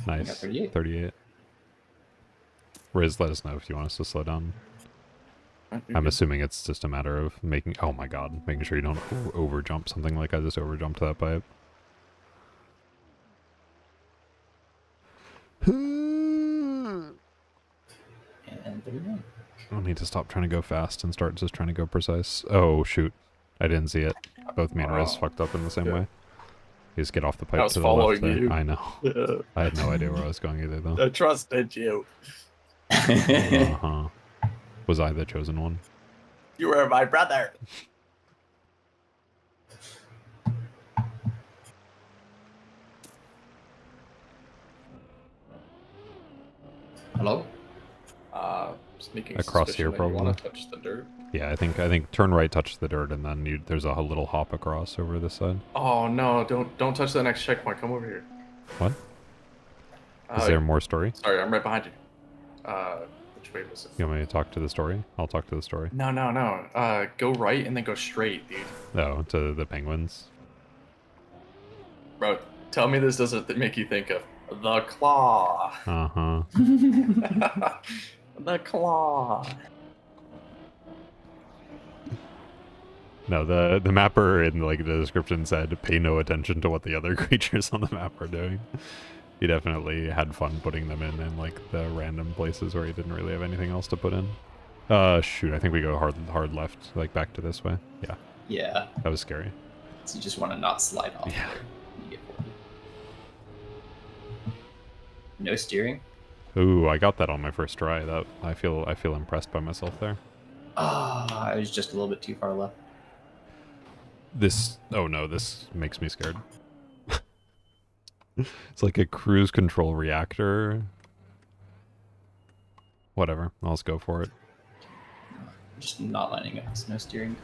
I got Nice. 38. 38. Riz, let us know if you want us to slow down. You're I'm good. assuming it's just a matter of making... Oh my god. Making sure you don't over-jump something like I just over-jumped that pipe. And 39. I'll need to stop trying to go fast and start just trying to go precise. Oh, shoot. I didn't see it. Both me and Riz Oh, fucked up in the same yeah. way. You just get off the I pipe was to the left following there. you. I know. Yeah. I had no idea where I was going either, though. I trusted you. Uh-huh. Was I the chosen one? You were my brother. Hello? Sneaking Across suspicion here, that you probably. want to touch the dirt. Yeah, I think turn right, touch the dirt, and then there's a little hop across over this side. Oh no! Don't touch the next checkpoint. Come over here. What? Is there more story? Sorry, I'm right behind you. Which way was it? You want me to talk to the story? I'll talk to the story. No. Go right and then go straight, dude. Oh, to the penguins. Bro, tell me this doesn't make you think of the claw. Uh-huh. The claw. No, the mapper in like the description said, pay no attention to what the other creatures on the map are doing. He definitely had fun putting them in like the random places where he didn't really have anything else to put in. Shoot, I think we go hard left, like back to this way. Yeah, Yeah. that was scary. So you just want to not slide off Yeah. there. You get forward. No steering? Ooh, I got that on my first try. That I feel impressed by myself there. Ah, I was just a little bit too far left. Oh no, this makes me scared. It's like a cruise control reactor. Whatever, I'll just go for it. Just not lining up. There's no steering.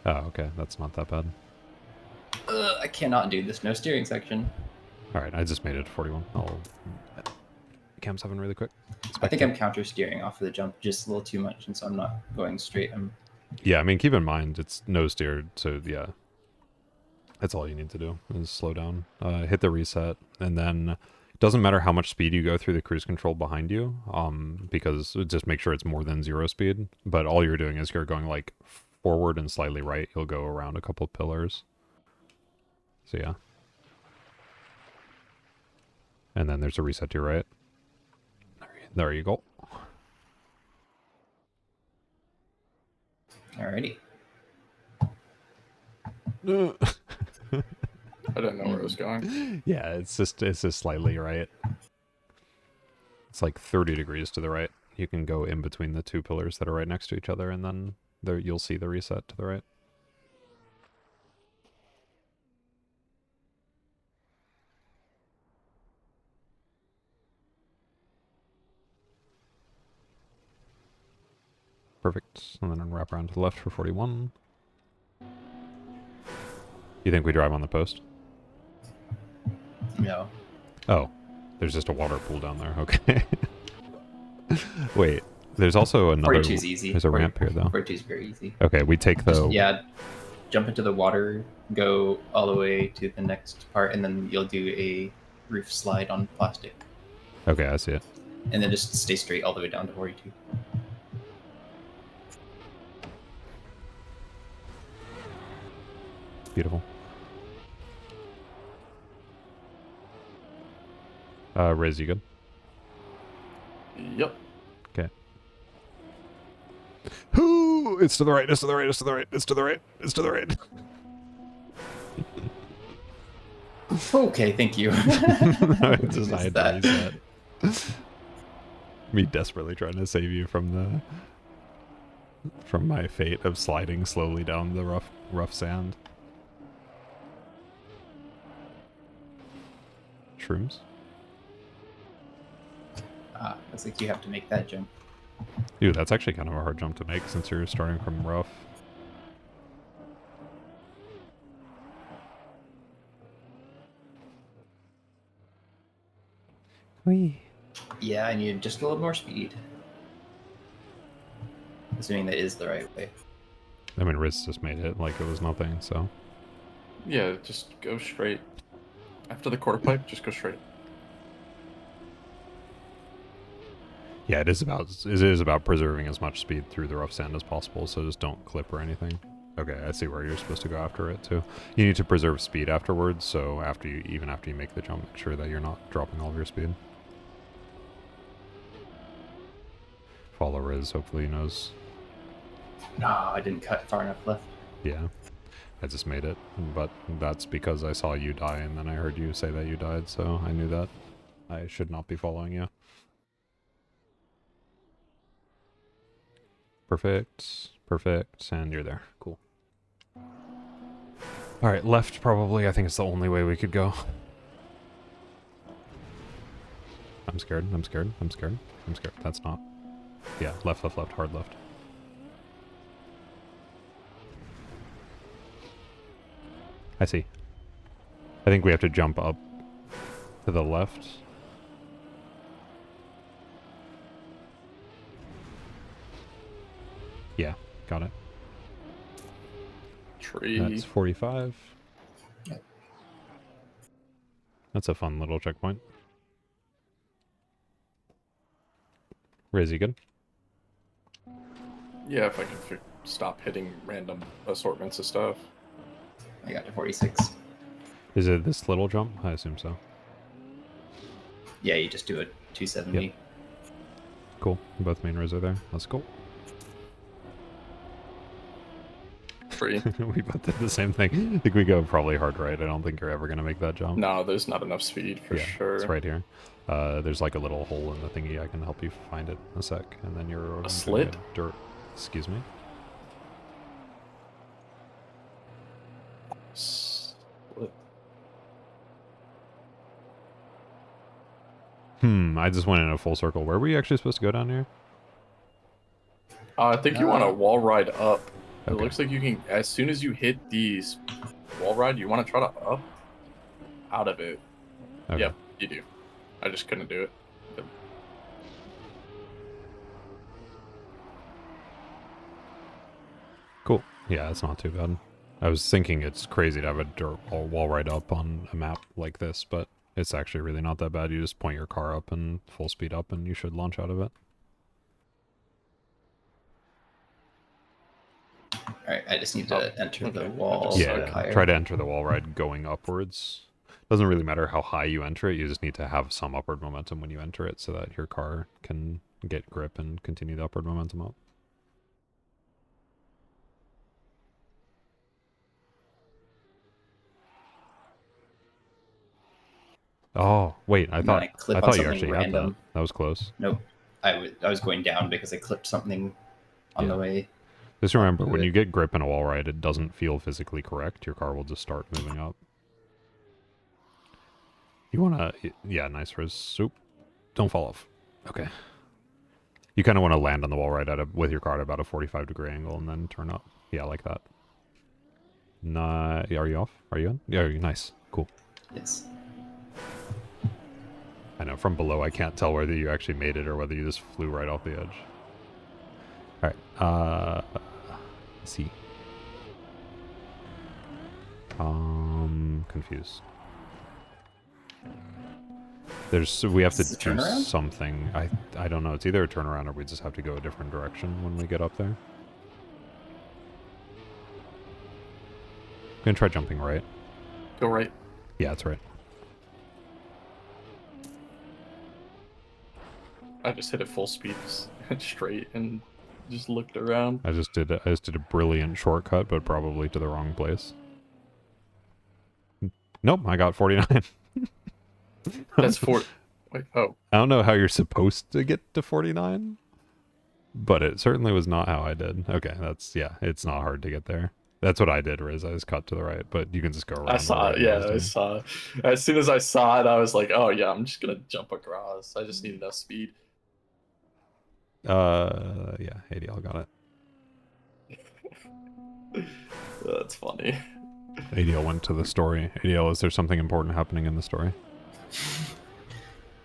Oh, okay. That's not that bad. I cannot do this no steering section. All right, I just made it to 41. I'll cam 7 really quick. I think I'm counter steering off of the jump just a little too much, and so I'm not going straight. Yeah, I mean, keep in mind, it's no steered, so yeah. That's all you need to do, is slow down. Hit the reset, and then it doesn't matter how much speed you go through the cruise control behind you, because just make sure it's more than 0 speed. But all you're doing is you're going, like, forward and slightly right. You'll go around a couple pillars. So yeah. And then there's a reset to your right. There you go. Alrighty. I didn't know where it was going. Yeah, it's just slightly right. It's like 30 degrees to the right. You can go in between the two pillars that are right next to each other, and then there you'll see the reset to the right. Perfect. And then wrap around to the left for 41. You think we drive on the post? No. Oh, there's just a water pool down there. Okay. Wait, there's also another. 42 is easy. There's a ramp here, though. 42 is very easy. Okay, we take the. Just, yeah, jump into the water, go all the way to the next part, and then you'll do a roof slide on plastic. Okay, I see it. And then just stay straight all the way down to 42. Beautiful. Riz, you good? Yep. Okay. Ooh, it's to the right, it's to the right, it's to the right, it's to the right, it's to the right. Okay, thank you. I just I had to that. reset. Me desperately trying to save you from my fate of sliding slowly down the rough sand. Shrooms? Looks like you have to make that jump. Dude, that's actually kind of a hard jump to make since you're starting from rough. Whee. Yeah, I need just a little more speed. Assuming that is the right way. I mean, Riz just made it like it was nothing, so. Yeah, just go straight. After the quarter pipe, just go straight. Yeah, it is about preserving as much speed through the rough sand as possible, so just don't clip or anything. Okay, I see where you're supposed to go after it too. You need to preserve speed afterwards, so even after you make the jump, make sure that you're not dropping all of your speed. Follow Riz, hopefully he knows. No, I didn't cut far enough left. Yeah, I just made it, but that's because I saw you die and then I heard you say that you died, so I knew that I should not be following you. Perfect, perfect, and you're there. Cool. Alright, left probably. I think it's the only way we could go. I'm scared, I'm scared, I'm scared, I'm scared. That's not. Yeah, left, left, left, hard left. I see. I think we have to jump up to the left. Yeah, got it. Tree. That's 45. Yep. That's a fun little checkpoint. Riz, you good? Yeah, if I could stop hitting random assortments of stuff. I got to 46. Is it this little jump? I assume so. Yeah, you just do a 270. Yep. Cool. Both main rows are there. Let's go. Tree. We both did the same thing. I think we go probably hard right. I don't think you're ever going to make that jump. No, there's not enough speed for sure. It's right here. There's like a little hole in the thingy. I can help you find it in a sec. And then you're... A slit? Dirt. Excuse me? Slit. I just went in a full circle. Where were you actually supposed to go down here? I think you want to wall ride up It Okay. looks like you can, as soon as you hit the wall ride, you want to try to up out of it. Okay. Yep, you do. I just couldn't do it. Cool. Yeah, it's not too bad. I was thinking it's crazy to have a dirt wall right up on a map like this, but it's actually really not that bad. You just point your car up and full speed up, and you should launch out of it. All right, I just need to enter the okay. wall Yeah, higher. try to enter the wall ride going upwards. Doesn't really matter how high you enter it. You just need to have some upward momentum when you enter it so that your car can get grip and continue the upward momentum up. Oh, wait, I And then thought I clip I on thought you something actually had that. random. That was close. Nope. I was going down because I clipped something on the Yeah. way. Just remember, Do when it. you get grip in a wall ride, it doesn't feel physically correct. Your car will just start moving up. You want to... Yeah, nice Riz. Soup. Don't fall off. Okay. You kind of want to land on the wall ride with your car at about a 45-degree angle and then turn up. Yeah, like that. Nah, are you off? Are you in? Yeah, nice. Cool. Yes. I know, from below I can't tell whether you actually made it or whether you just flew right off the edge. Alright, let's see. Confused. We have to Is this a do turnaround? something. I don't know. It's either a turnaround or we just have to go a different direction when we get up there. I'm gonna try jumping right. Go right. Yeah, that's right. I just hit it full speed straight and just looked around. I just did a brilliant shortcut, but probably to the wrong place. Nope, I got 49. That's 4. Wait, oh. I don't know how you're supposed to get to 49, but it certainly was not how I did. Okay, it's not hard to get there. That's what I did, Riz. I just cut to the right, but you can just go around. I saw it, yeah, I saw it. As soon as I saw it, I was like, oh yeah, I'm just gonna jump across. I just need enough speed. Yeah, ADL got it. That's funny. ADL went to the story. ADL, is there something important happening in the story?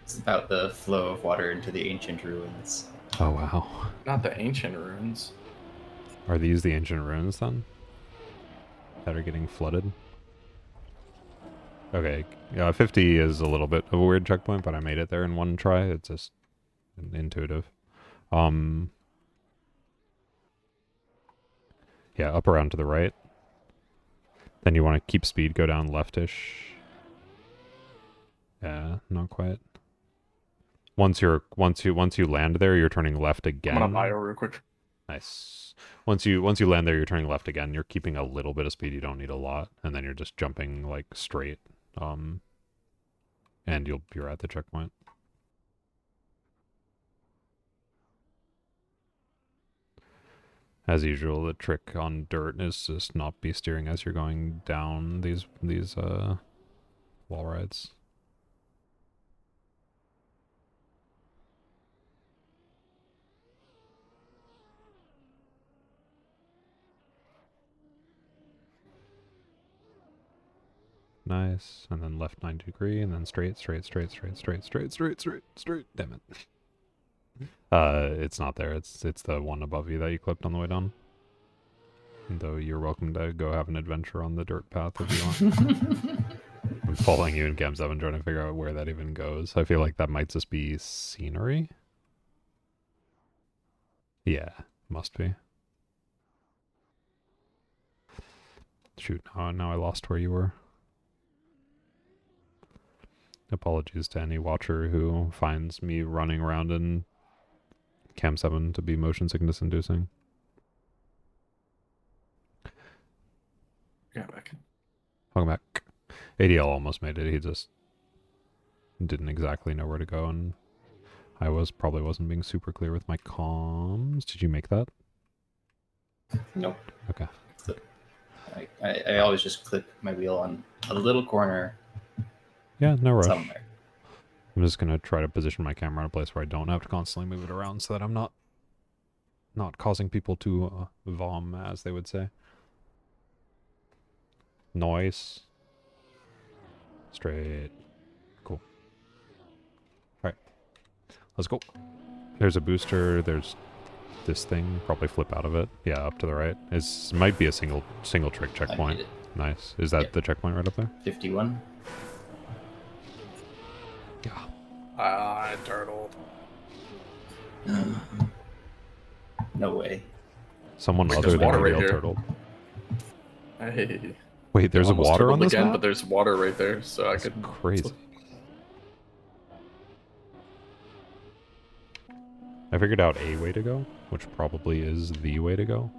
It's about the flow of water into the ancient ruins. Oh, wow. Not the ancient ruins. Are these the ancient ruins, then? That are getting flooded? Okay, 50 is a little bit of a weird checkpoint, but I made it there in one try. It's just intuitive. Yeah, up around to the right. Then you want to keep speed, go down leftish. Yeah, not quite. Once you land there, you're turning left again. I'm gonna bio real quick. Nice. Once you land there, you're turning left again. You're keeping a little bit of speed. You don't need a lot, and then you're just jumping like straight. And you're at the checkpoint. As usual, the trick on dirt is just not be steering as you're going down these wall rides. Nice. And then left 90 degree, and then straight. Damn it. It's not there. It's the one above you that you clipped on the way down. Though you're welcome to go have an adventure on the dirt path if you want. I'm following you in Cam 7 trying to figure out where that even goes. I feel like that might just be scenery. Yeah, must be. Shoot, now I lost where you were. Apologies to any watcher who finds me running around in Cam 7 to be motion sickness inducing. Yeah, back. Welcome back. ADL almost made it. He just didn't exactly know where to go, and I probably wasn't being super clear with my comms. Did you make that? Nope. Okay. I always just clip my wheel on a little corner. Yeah, no rush. Somewhere. I'm just going to try to position my camera in a place where I don't have to constantly move it around so that I'm not not causing people to vom, as they would say. Noise. Straight. Cool. Alright. Let's go. There's a booster. There's this thing. Probably flip out of it. Yeah, up to the right. It might be a single trick I checkpoint. made it. Nice. Is that Yep. the checkpoint right up there? 51. Yeah. I turtled. No way. Someone Wait, other there's than water right Real here. Turtle. Hey. Wait, there's a Almost water turtled on this again, map? but there's water right there, so That's I could. crazy. I figured out a way to go, which probably is the way to go.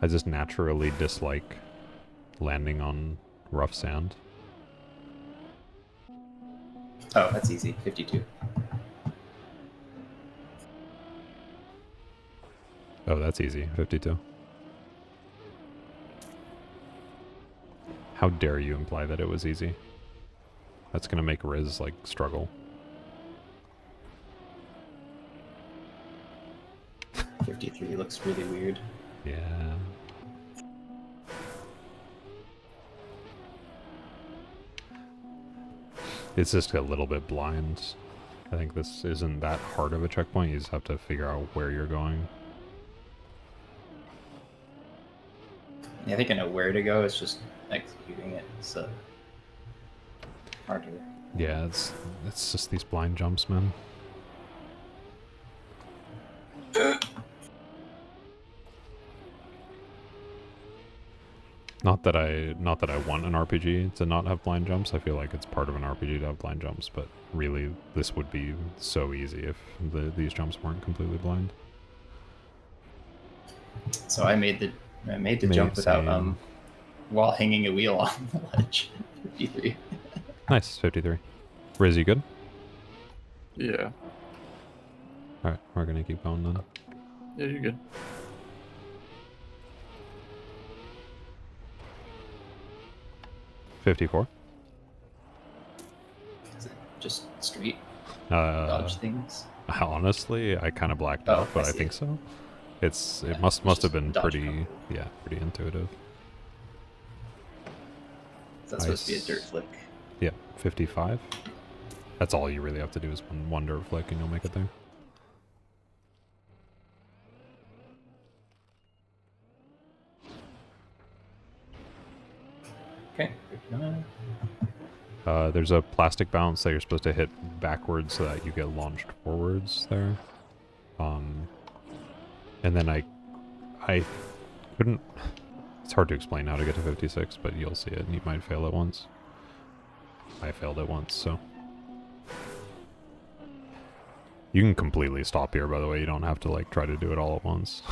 I just naturally dislike landing on rough sand. Oh, that's easy. 52. Oh, that's easy. 52. How dare you imply that it was easy? That's gonna make Riz, like, struggle. 53 looks really weird. Yeah. It's just a little bit blind. I think this isn't that hard of a checkpoint. You just have to figure out where you're going. Yeah, I think I know where to go. It's just executing it. So harder. Yeah, it's just these blind jumps, man. Not that I want an RPG to not have blind jumps. I feel like it's part of an RPG to have blind jumps, but really this would be so easy if these jumps weren't completely blind. So I made the jump without while hanging a wheel on the ledge. 53. Nice, 53. Riz, you good? Yeah. Alright, we're gonna keep going then. Yeah, you're good. $54. Is it just straight Uh, dodge things? honestly, I kind of blacked Oh, out, but I see think it. so. It Yeah, must just have been dodge pretty, combo. yeah, pretty intuitive. So that's supposed to be a Nice. dirt flick. Yeah, 55. That's all you really have to do is one dirt flick and you'll make it there. Okay. 59. There's a plastic bounce that you're supposed to hit backwards so that you get launched forwards there. And then I couldn't... It's hard to explain how to get to 56, but you'll see it and you might fail it once. I failed it once, so... You can completely stop here, by the way. You don't have to, like, try to do it all at once.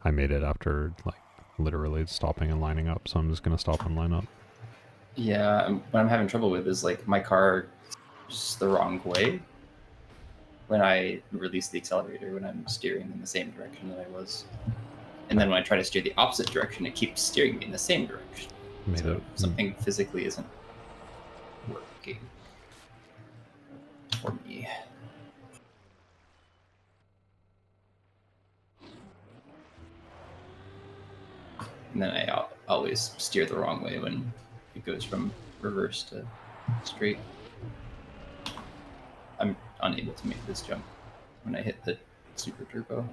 I made it after, like, literally stopping and lining up, so I'm just gonna stop and line up. Yeah, what I'm having trouble with is like my car just the wrong way when I release the accelerator when I'm steering in the same direction that I was. And then when I try to steer the opposite direction, it keeps steering me in the same direction. Made So it. something physically isn't working for me. And then I always steer the wrong way when it goes from reverse to straight. I'm unable to make this jump when I hit the super turbo.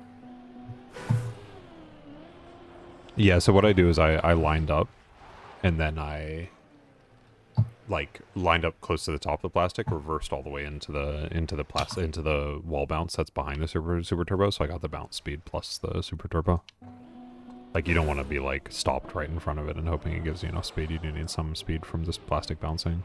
Yeah, so what I do is I lined up, and then I like lined up close to the top of the plastic, reversed all the way into the wall bounce that's behind the super turbo, so I got the bounce speed plus the super turbo. Like, you don't want to be like stopped right in front of it and hoping it gives you enough speed. You do need some speed from this plastic bouncing.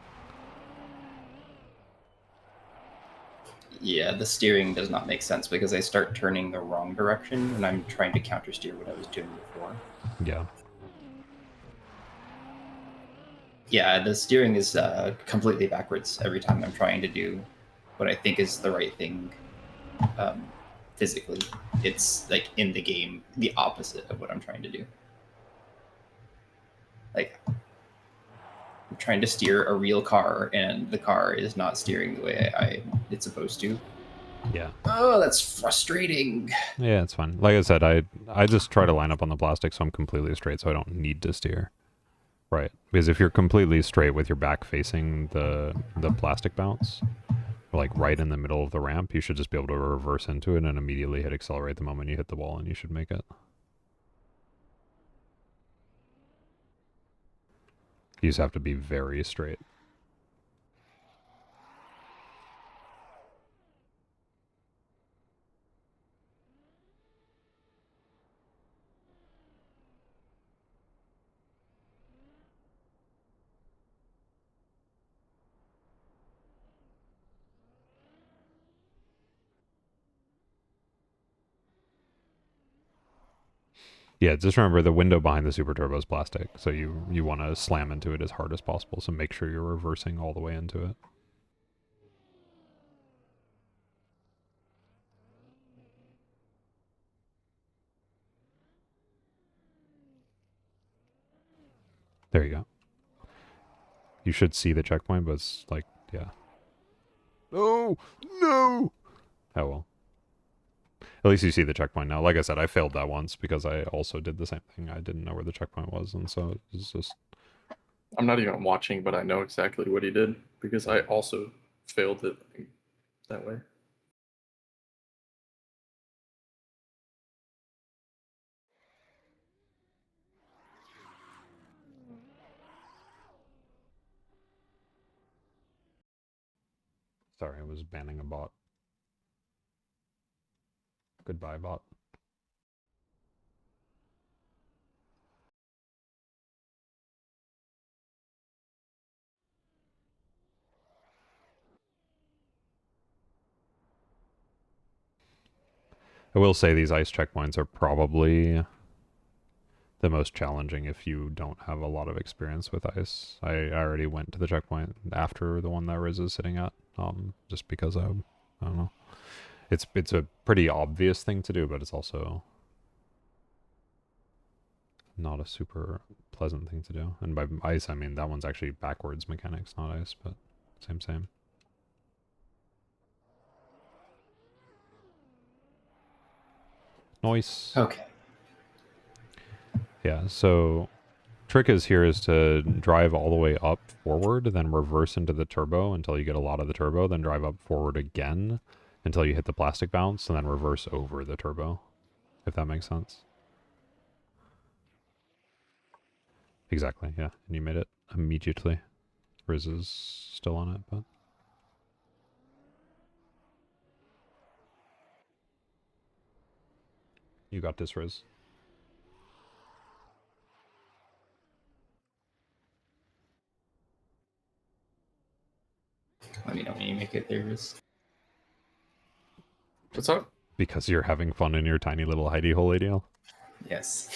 Yeah, the steering does not make sense because I start turning the wrong direction when I'm trying to counter steer what I was doing before. Yeah. Yeah, the steering is completely backwards every time I'm trying to do what I think is the right thing physically. It's like in the game, the opposite of what I'm trying to do. Like, I'm trying to steer a real car, and the car is not steering the way it's supposed to. Yeah. Oh, that's frustrating. Yeah, it's fine. Like I said, I just try to line up on the plastic so I'm completely straight, so I don't need to steer. Right. Because if you're completely straight with your back facing the plastic bounce, like right in the middle of the ramp, you should just be able to reverse into it and immediately hit accelerate the moment you hit the wall, and you should make it. You just have to be very straight. Yeah, just remember the window behind the super turbo is plastic, so you want to slam into it as hard as possible, so make sure you're reversing all the way into it. There you go. You should see the checkpoint, but it's like, yeah. Oh, no! Oh well. At least you see the checkpoint now. Like I said, I failed that once because I also did the same thing. I didn't know where the checkpoint was, and so it's just... I'm not even watching, but I know exactly what he did because I also failed it that way. Sorry, I was banning a bot. Goodbye, bot. I will say these ice checkpoints are probably the most challenging if you don't have a lot of experience with ice. I already went to the checkpoint after the one that Riz is sitting at, just because I don't know. It's a pretty obvious thing to do, but it's also not a super pleasant thing to do. And by ice, I mean that one's actually backwards mechanics, not ice, but same. Noise. Okay. Yeah, so trick is to drive all the way up forward, then reverse into the turbo until you get a lot of the turbo, then drive up forward again until you hit the plastic bounce, and then reverse over the turbo, if that makes sense. Exactly, yeah. And you made it immediately. Riz is still on it, but... You got this, Riz. Let me know when you make it there, Riz. What's up? Because you're having fun in your tiny little hidey hole ADL? Yes.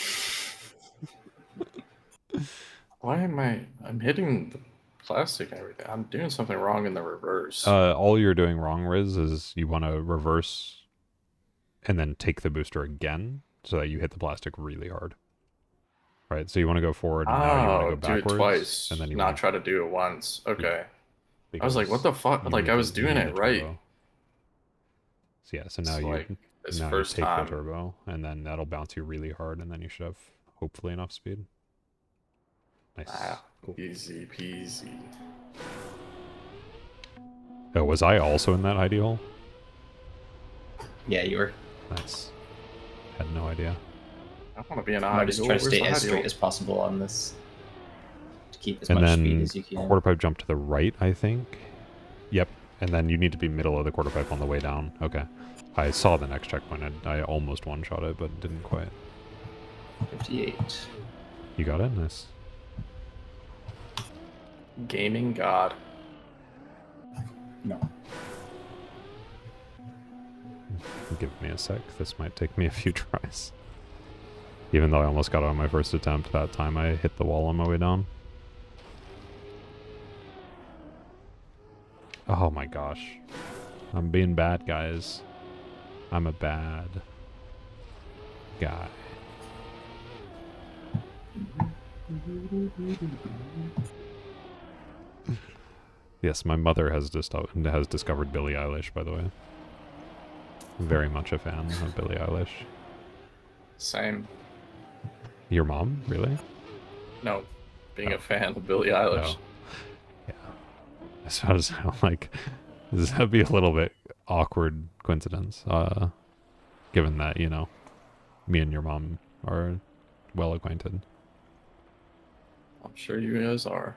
Why am I'm hitting the plastic and everything? I'm doing something wrong in the reverse. All you're doing wrong, Riz, is you want to reverse and then take the booster again so that you hit the plastic really hard. Right, so you want to go forward, and now you want to go backwards. Do it twice, and then you not want try to do it once. Okay. I was like, what the fuck? you Like, need I was to- you doing need it the right. turbo. So yeah, so now It's you like this now first you take time. the turbo, and then that'll bounce you really hard, and then you should have hopefully enough speed. Nice. Ah, Cool. easy peasy. Oh, was I also in that hidey hole? Yeah, you were. Nice. Had no idea. I want to be an I'm hidey just hole. trying to Where's stay the as hidey straight hole? as possible on this to keep as And much speed then as you can. quarter pipe jump to the right, I think. Yep. And then you need to be middle of the quarter pipe on the way down. Okay. I saw the next checkpoint. I almost one-shot it, but didn't quite. 58. You got it? Nice. Gaming god. No. Give me a sec. This might take me a few tries. Even though I almost got it on my first attempt, that time I hit the wall on my way down. Oh my gosh. I'm being bad, guys. I'm a bad guy. Yes, my mother has discovered Billie Eilish, by the way. Very much a fan of Billie Eilish. Same. Your mom? Really? No, being Oh. a fan of Billie Eilish. Oh. Yeah. So I was like, this would be a little bit awkward coincidence, given that, you know, me and your mom are well acquainted. I'm sure you guys are.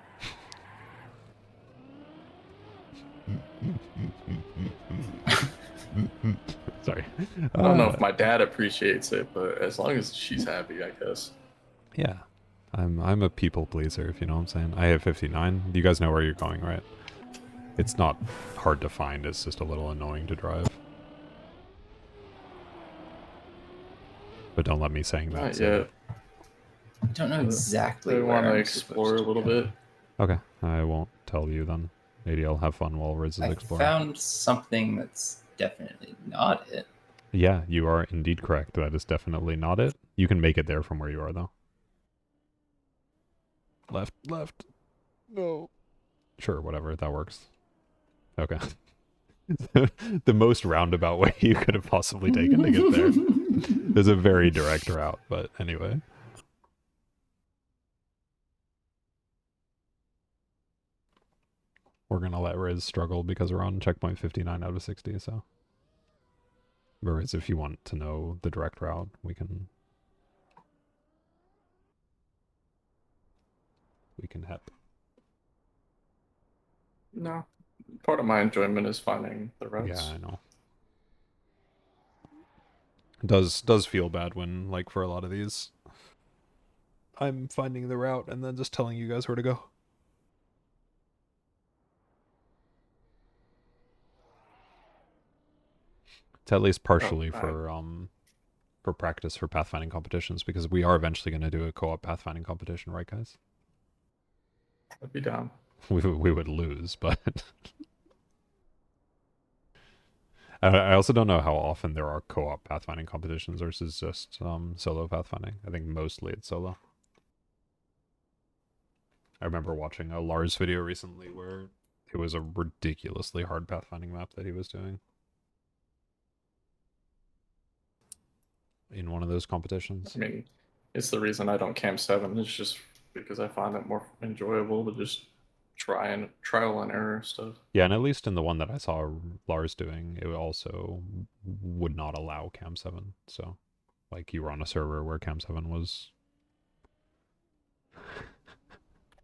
Sorry. I don't know if my dad appreciates it, but as long as she's happy, I guess. Yeah. I'm a people pleaser, if you know what I'm saying. I have 59. You guys know where you're going, right? It's not hard to find, it's just a little annoying to drive. But don't let me saying that. Not say yet. I don't know exactly I where want to I'm explore a supposed to little go. bit. Okay, I won't tell you then. Maybe I'll have fun while Riz is I exploring. found something that's definitely not it. Yeah, you are indeed correct. That is definitely not it. You can make it there from where you are, though. Left, left. No. Sure, whatever. That works. Okay. The most roundabout way you could have possibly taken to get there. There's a very direct route, but anyway. We're going to let Riz struggle because we're on checkpoint 59 out of 60, so. But Riz, if you want to know the direct route, we can help. No, part of my enjoyment is finding the routes. Yeah, I know. Does feel bad when, like, for a lot of these, I'm finding the route and then just telling you guys where to go. It's at least partially for practice for pathfinding competitions, because we are eventually going to do a co-op pathfinding competition, right, guys? I'd be down. We would lose, but I also don't know how often there are co-op pathfinding competitions versus just solo pathfinding. I think mostly it's solo. I remember watching a Lars video recently where it was a ridiculously hard pathfinding map that he was doing in one of those competitions. I mean, it's the reason I don't Camp 7. It's just because I find it more enjoyable to just trial and error stuff. Yeah, and at least in the one that I saw Lars doing, it also would not allow Cam 7. So, like, you were on a server where Cam 7 was.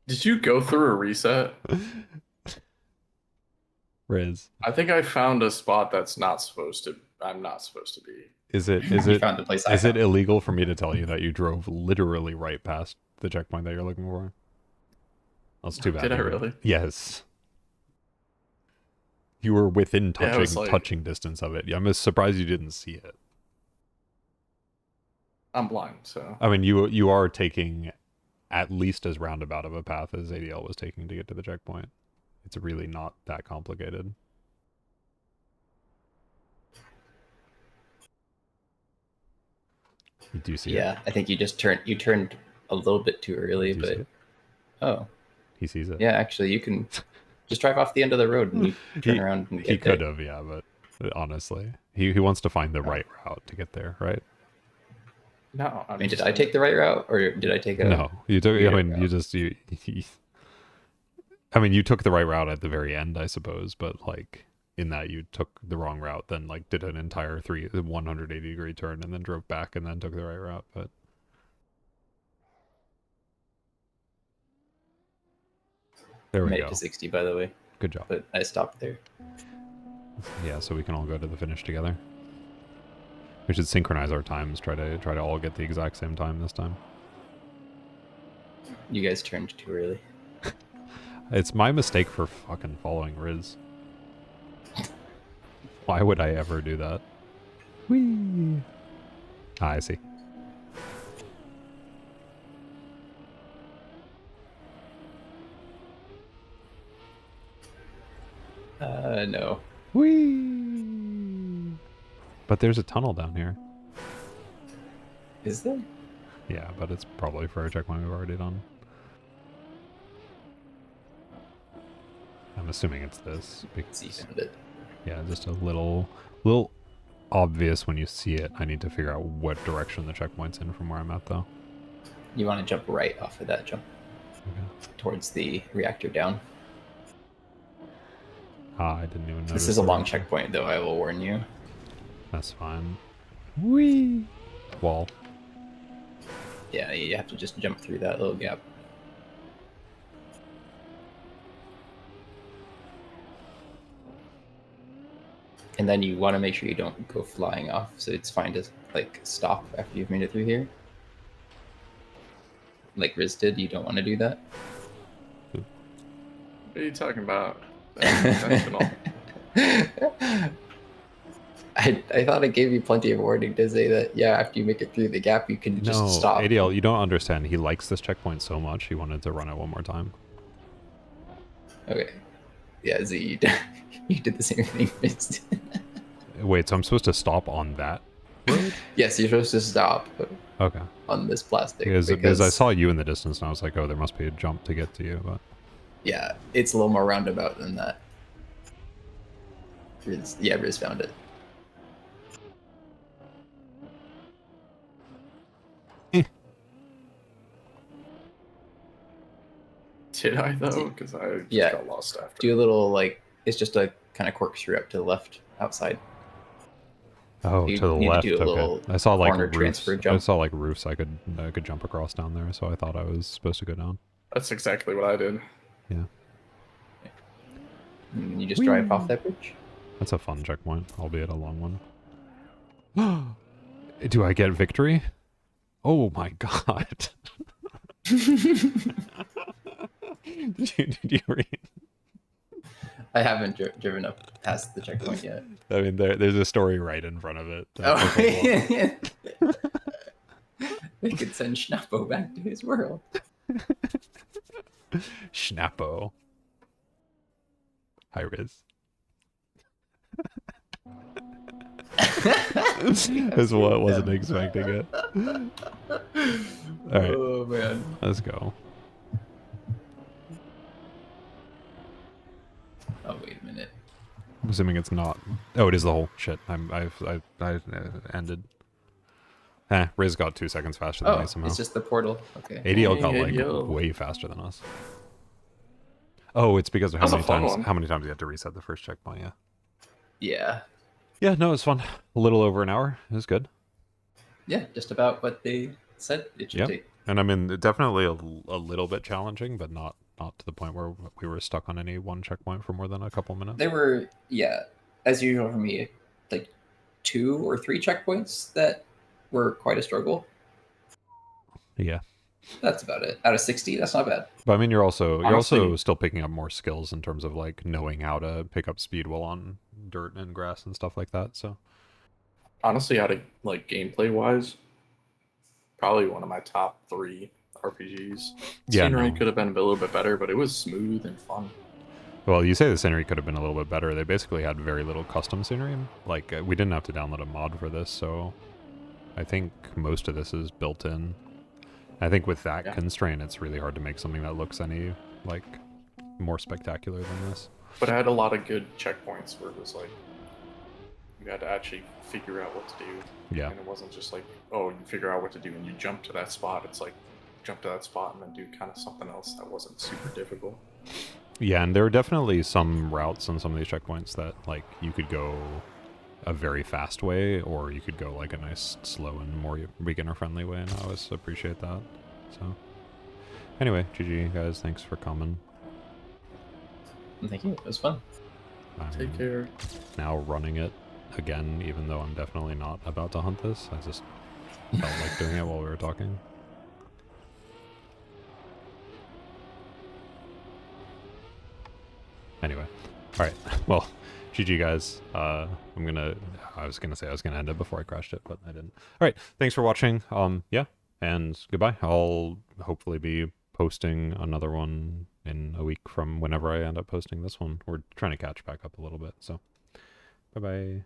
Did you go through a reset? Riz. I think I found a spot I'm not supposed to be. Is it You found the place I is it found. illegal for me to tell you that you drove literally right past the checkpoint that you're looking for? That's too bad. Did I really? Yes. You were within Yeah, it was touching distance of it. I'm surprised you didn't see it. I'm blind, so. I mean, you are taking at least as roundabout of a path as ADL was taking to get to the checkpoint. It's really not that complicated. You do see it? Yeah, I think you turned a little bit too early, Do you see but it? oh, He sees it. yeah, actually you can just drive off the end of the road and you turn around and get he could there. have, yeah, but honestly, he wants to find the right route to get there, right? No, I mean, did I take the right route or did I take a No, you took. I mean, route? you just you. I mean, you took the right route at the very end, I suppose, but like in that you took the wrong route, then like did an entire 180 degree turn and then drove back and then took the right route. But there we Made go. it to 60, by the way. Good job. But I stopped there. Yeah, so we can all go to the finish together. We should synchronize our times. Try to all get the exact same time this time. You guys turned too early. It's my mistake for fucking following Riz. Why would I ever do that? Whee! Ah, I see. No. Whee! But there's a tunnel down here. Is there? Yeah, but it's probably for a checkpoint we've already done. I'm assuming it's this. See, Because, found it. yeah, just a little obvious when you see it. I need to figure out what direction the checkpoint's in from where I'm at, though. You want to jump right off of that jump Okay. towards the reactor down. Ah, I didn't even notice. This is a the long reaction. checkpoint, though, I will warn you. That's fine. Whee! Wall. Yeah, you have to just jump through that little gap. And then you want to make sure you don't go flying off, so it's fine to like stop after you've made it through here. Like Riz did, you don't want to do that. What are you talking about? That's intentional. I thought I gave you plenty of warning to say that, yeah, after you make it through the gap, you can just No, stop. ADL, you don't understand. He likes this checkpoint so much, he wanted to run it one more time. Okay. Yeah, Z, you did the same thing Riz did. Wait, so I'm supposed to stop on that road? Yes, you're supposed to stop Okay. on this plastic. Because I saw you in the distance and I was like, oh, there must be a jump to get to you, but... Yeah, it's a little more roundabout than that. Riz found it. Did I though? Because I just got lost after. Do a little like it's just a kind of corkscrew up to the left outside. Oh, You to the need to left. do a Okay. little I saw like corner roofs. transfer I jump. saw like roofs I could jump across down there, so I thought I was supposed to go down. That's exactly what I did. Yeah. And you just drive off that bridge. That's a fun checkpoint, albeit a long one. Do I get victory? Oh my god. Did you read? I haven't driven up past the checkpoint yet. I mean, there's a story right in front of it. Oh, they could send Schnappo back to his world. Schnappo. Hi, Riz. That's what I wasn't expecting it. Alright. Oh, man. Let's go. Oh, wait a minute. I'm assuming it's not. Oh, it is the hole. Shit. I ended. Riz got 2 seconds faster than Oh, me somehow. it's just the portal. Okay. ADL got like yo. way faster than us. Oh, it's because of That was a fun one. how many times you had to reset the first checkpoint, yeah. Yeah. Yeah, no, it was fun. A little over an hour. It was good. Yeah, just about what they said it should Yep. take. And I mean, definitely a little bit challenging, but not to the point where we were stuck on any one checkpoint for more than a couple minutes. There were, yeah, as usual for me, like 2 or 3 checkpoints that were quite a struggle. Yeah. That's about it. Out of 60, that's not bad. But I mean, you're also Honestly- still picking up more skills in terms of like knowing how to pick up speed while on dirt and grass and stuff like that. So Honestly, out of like gameplay wise, probably one of my top 3 RPGs. Yeah, Scenery no. could have been a little bit better, but it was smooth and fun. well, you say the scenery could have been a little bit better. They basically had very little custom scenery. Like we didn't have to download a mod for this, so I think most of this is built in. I think with that Yeah. constraint, it's really hard to make something that looks any like more spectacular than this. But I had a lot of good checkpoints where it was like you had to actually figure out what to do. Yeah. And it wasn't just like, oh, you figure out what to do and you jump to that spot. It's like jump to that spot and then do kind of something else that wasn't super difficult. Yeah, and there are definitely some routes on some of these checkpoints that like you could go a very fast way, or you could go like a nice slow and more beginner friendly way, and I always appreciate that. So anyway, GG guys, thanks for coming. Thank you. It was fun. Take care. Now running it again, even though I'm definitely not about to hunt this. I just felt like doing it while we were talking. Anyway, all right. Well, GG guys. I was gonna say I was gonna end it before I crashed it, but I didn't. All right. Thanks for watching. Yeah, and goodbye. I'll hopefully be posting another one in a week from whenever I end up posting this one. We're trying to catch back up a little bit. So, bye bye.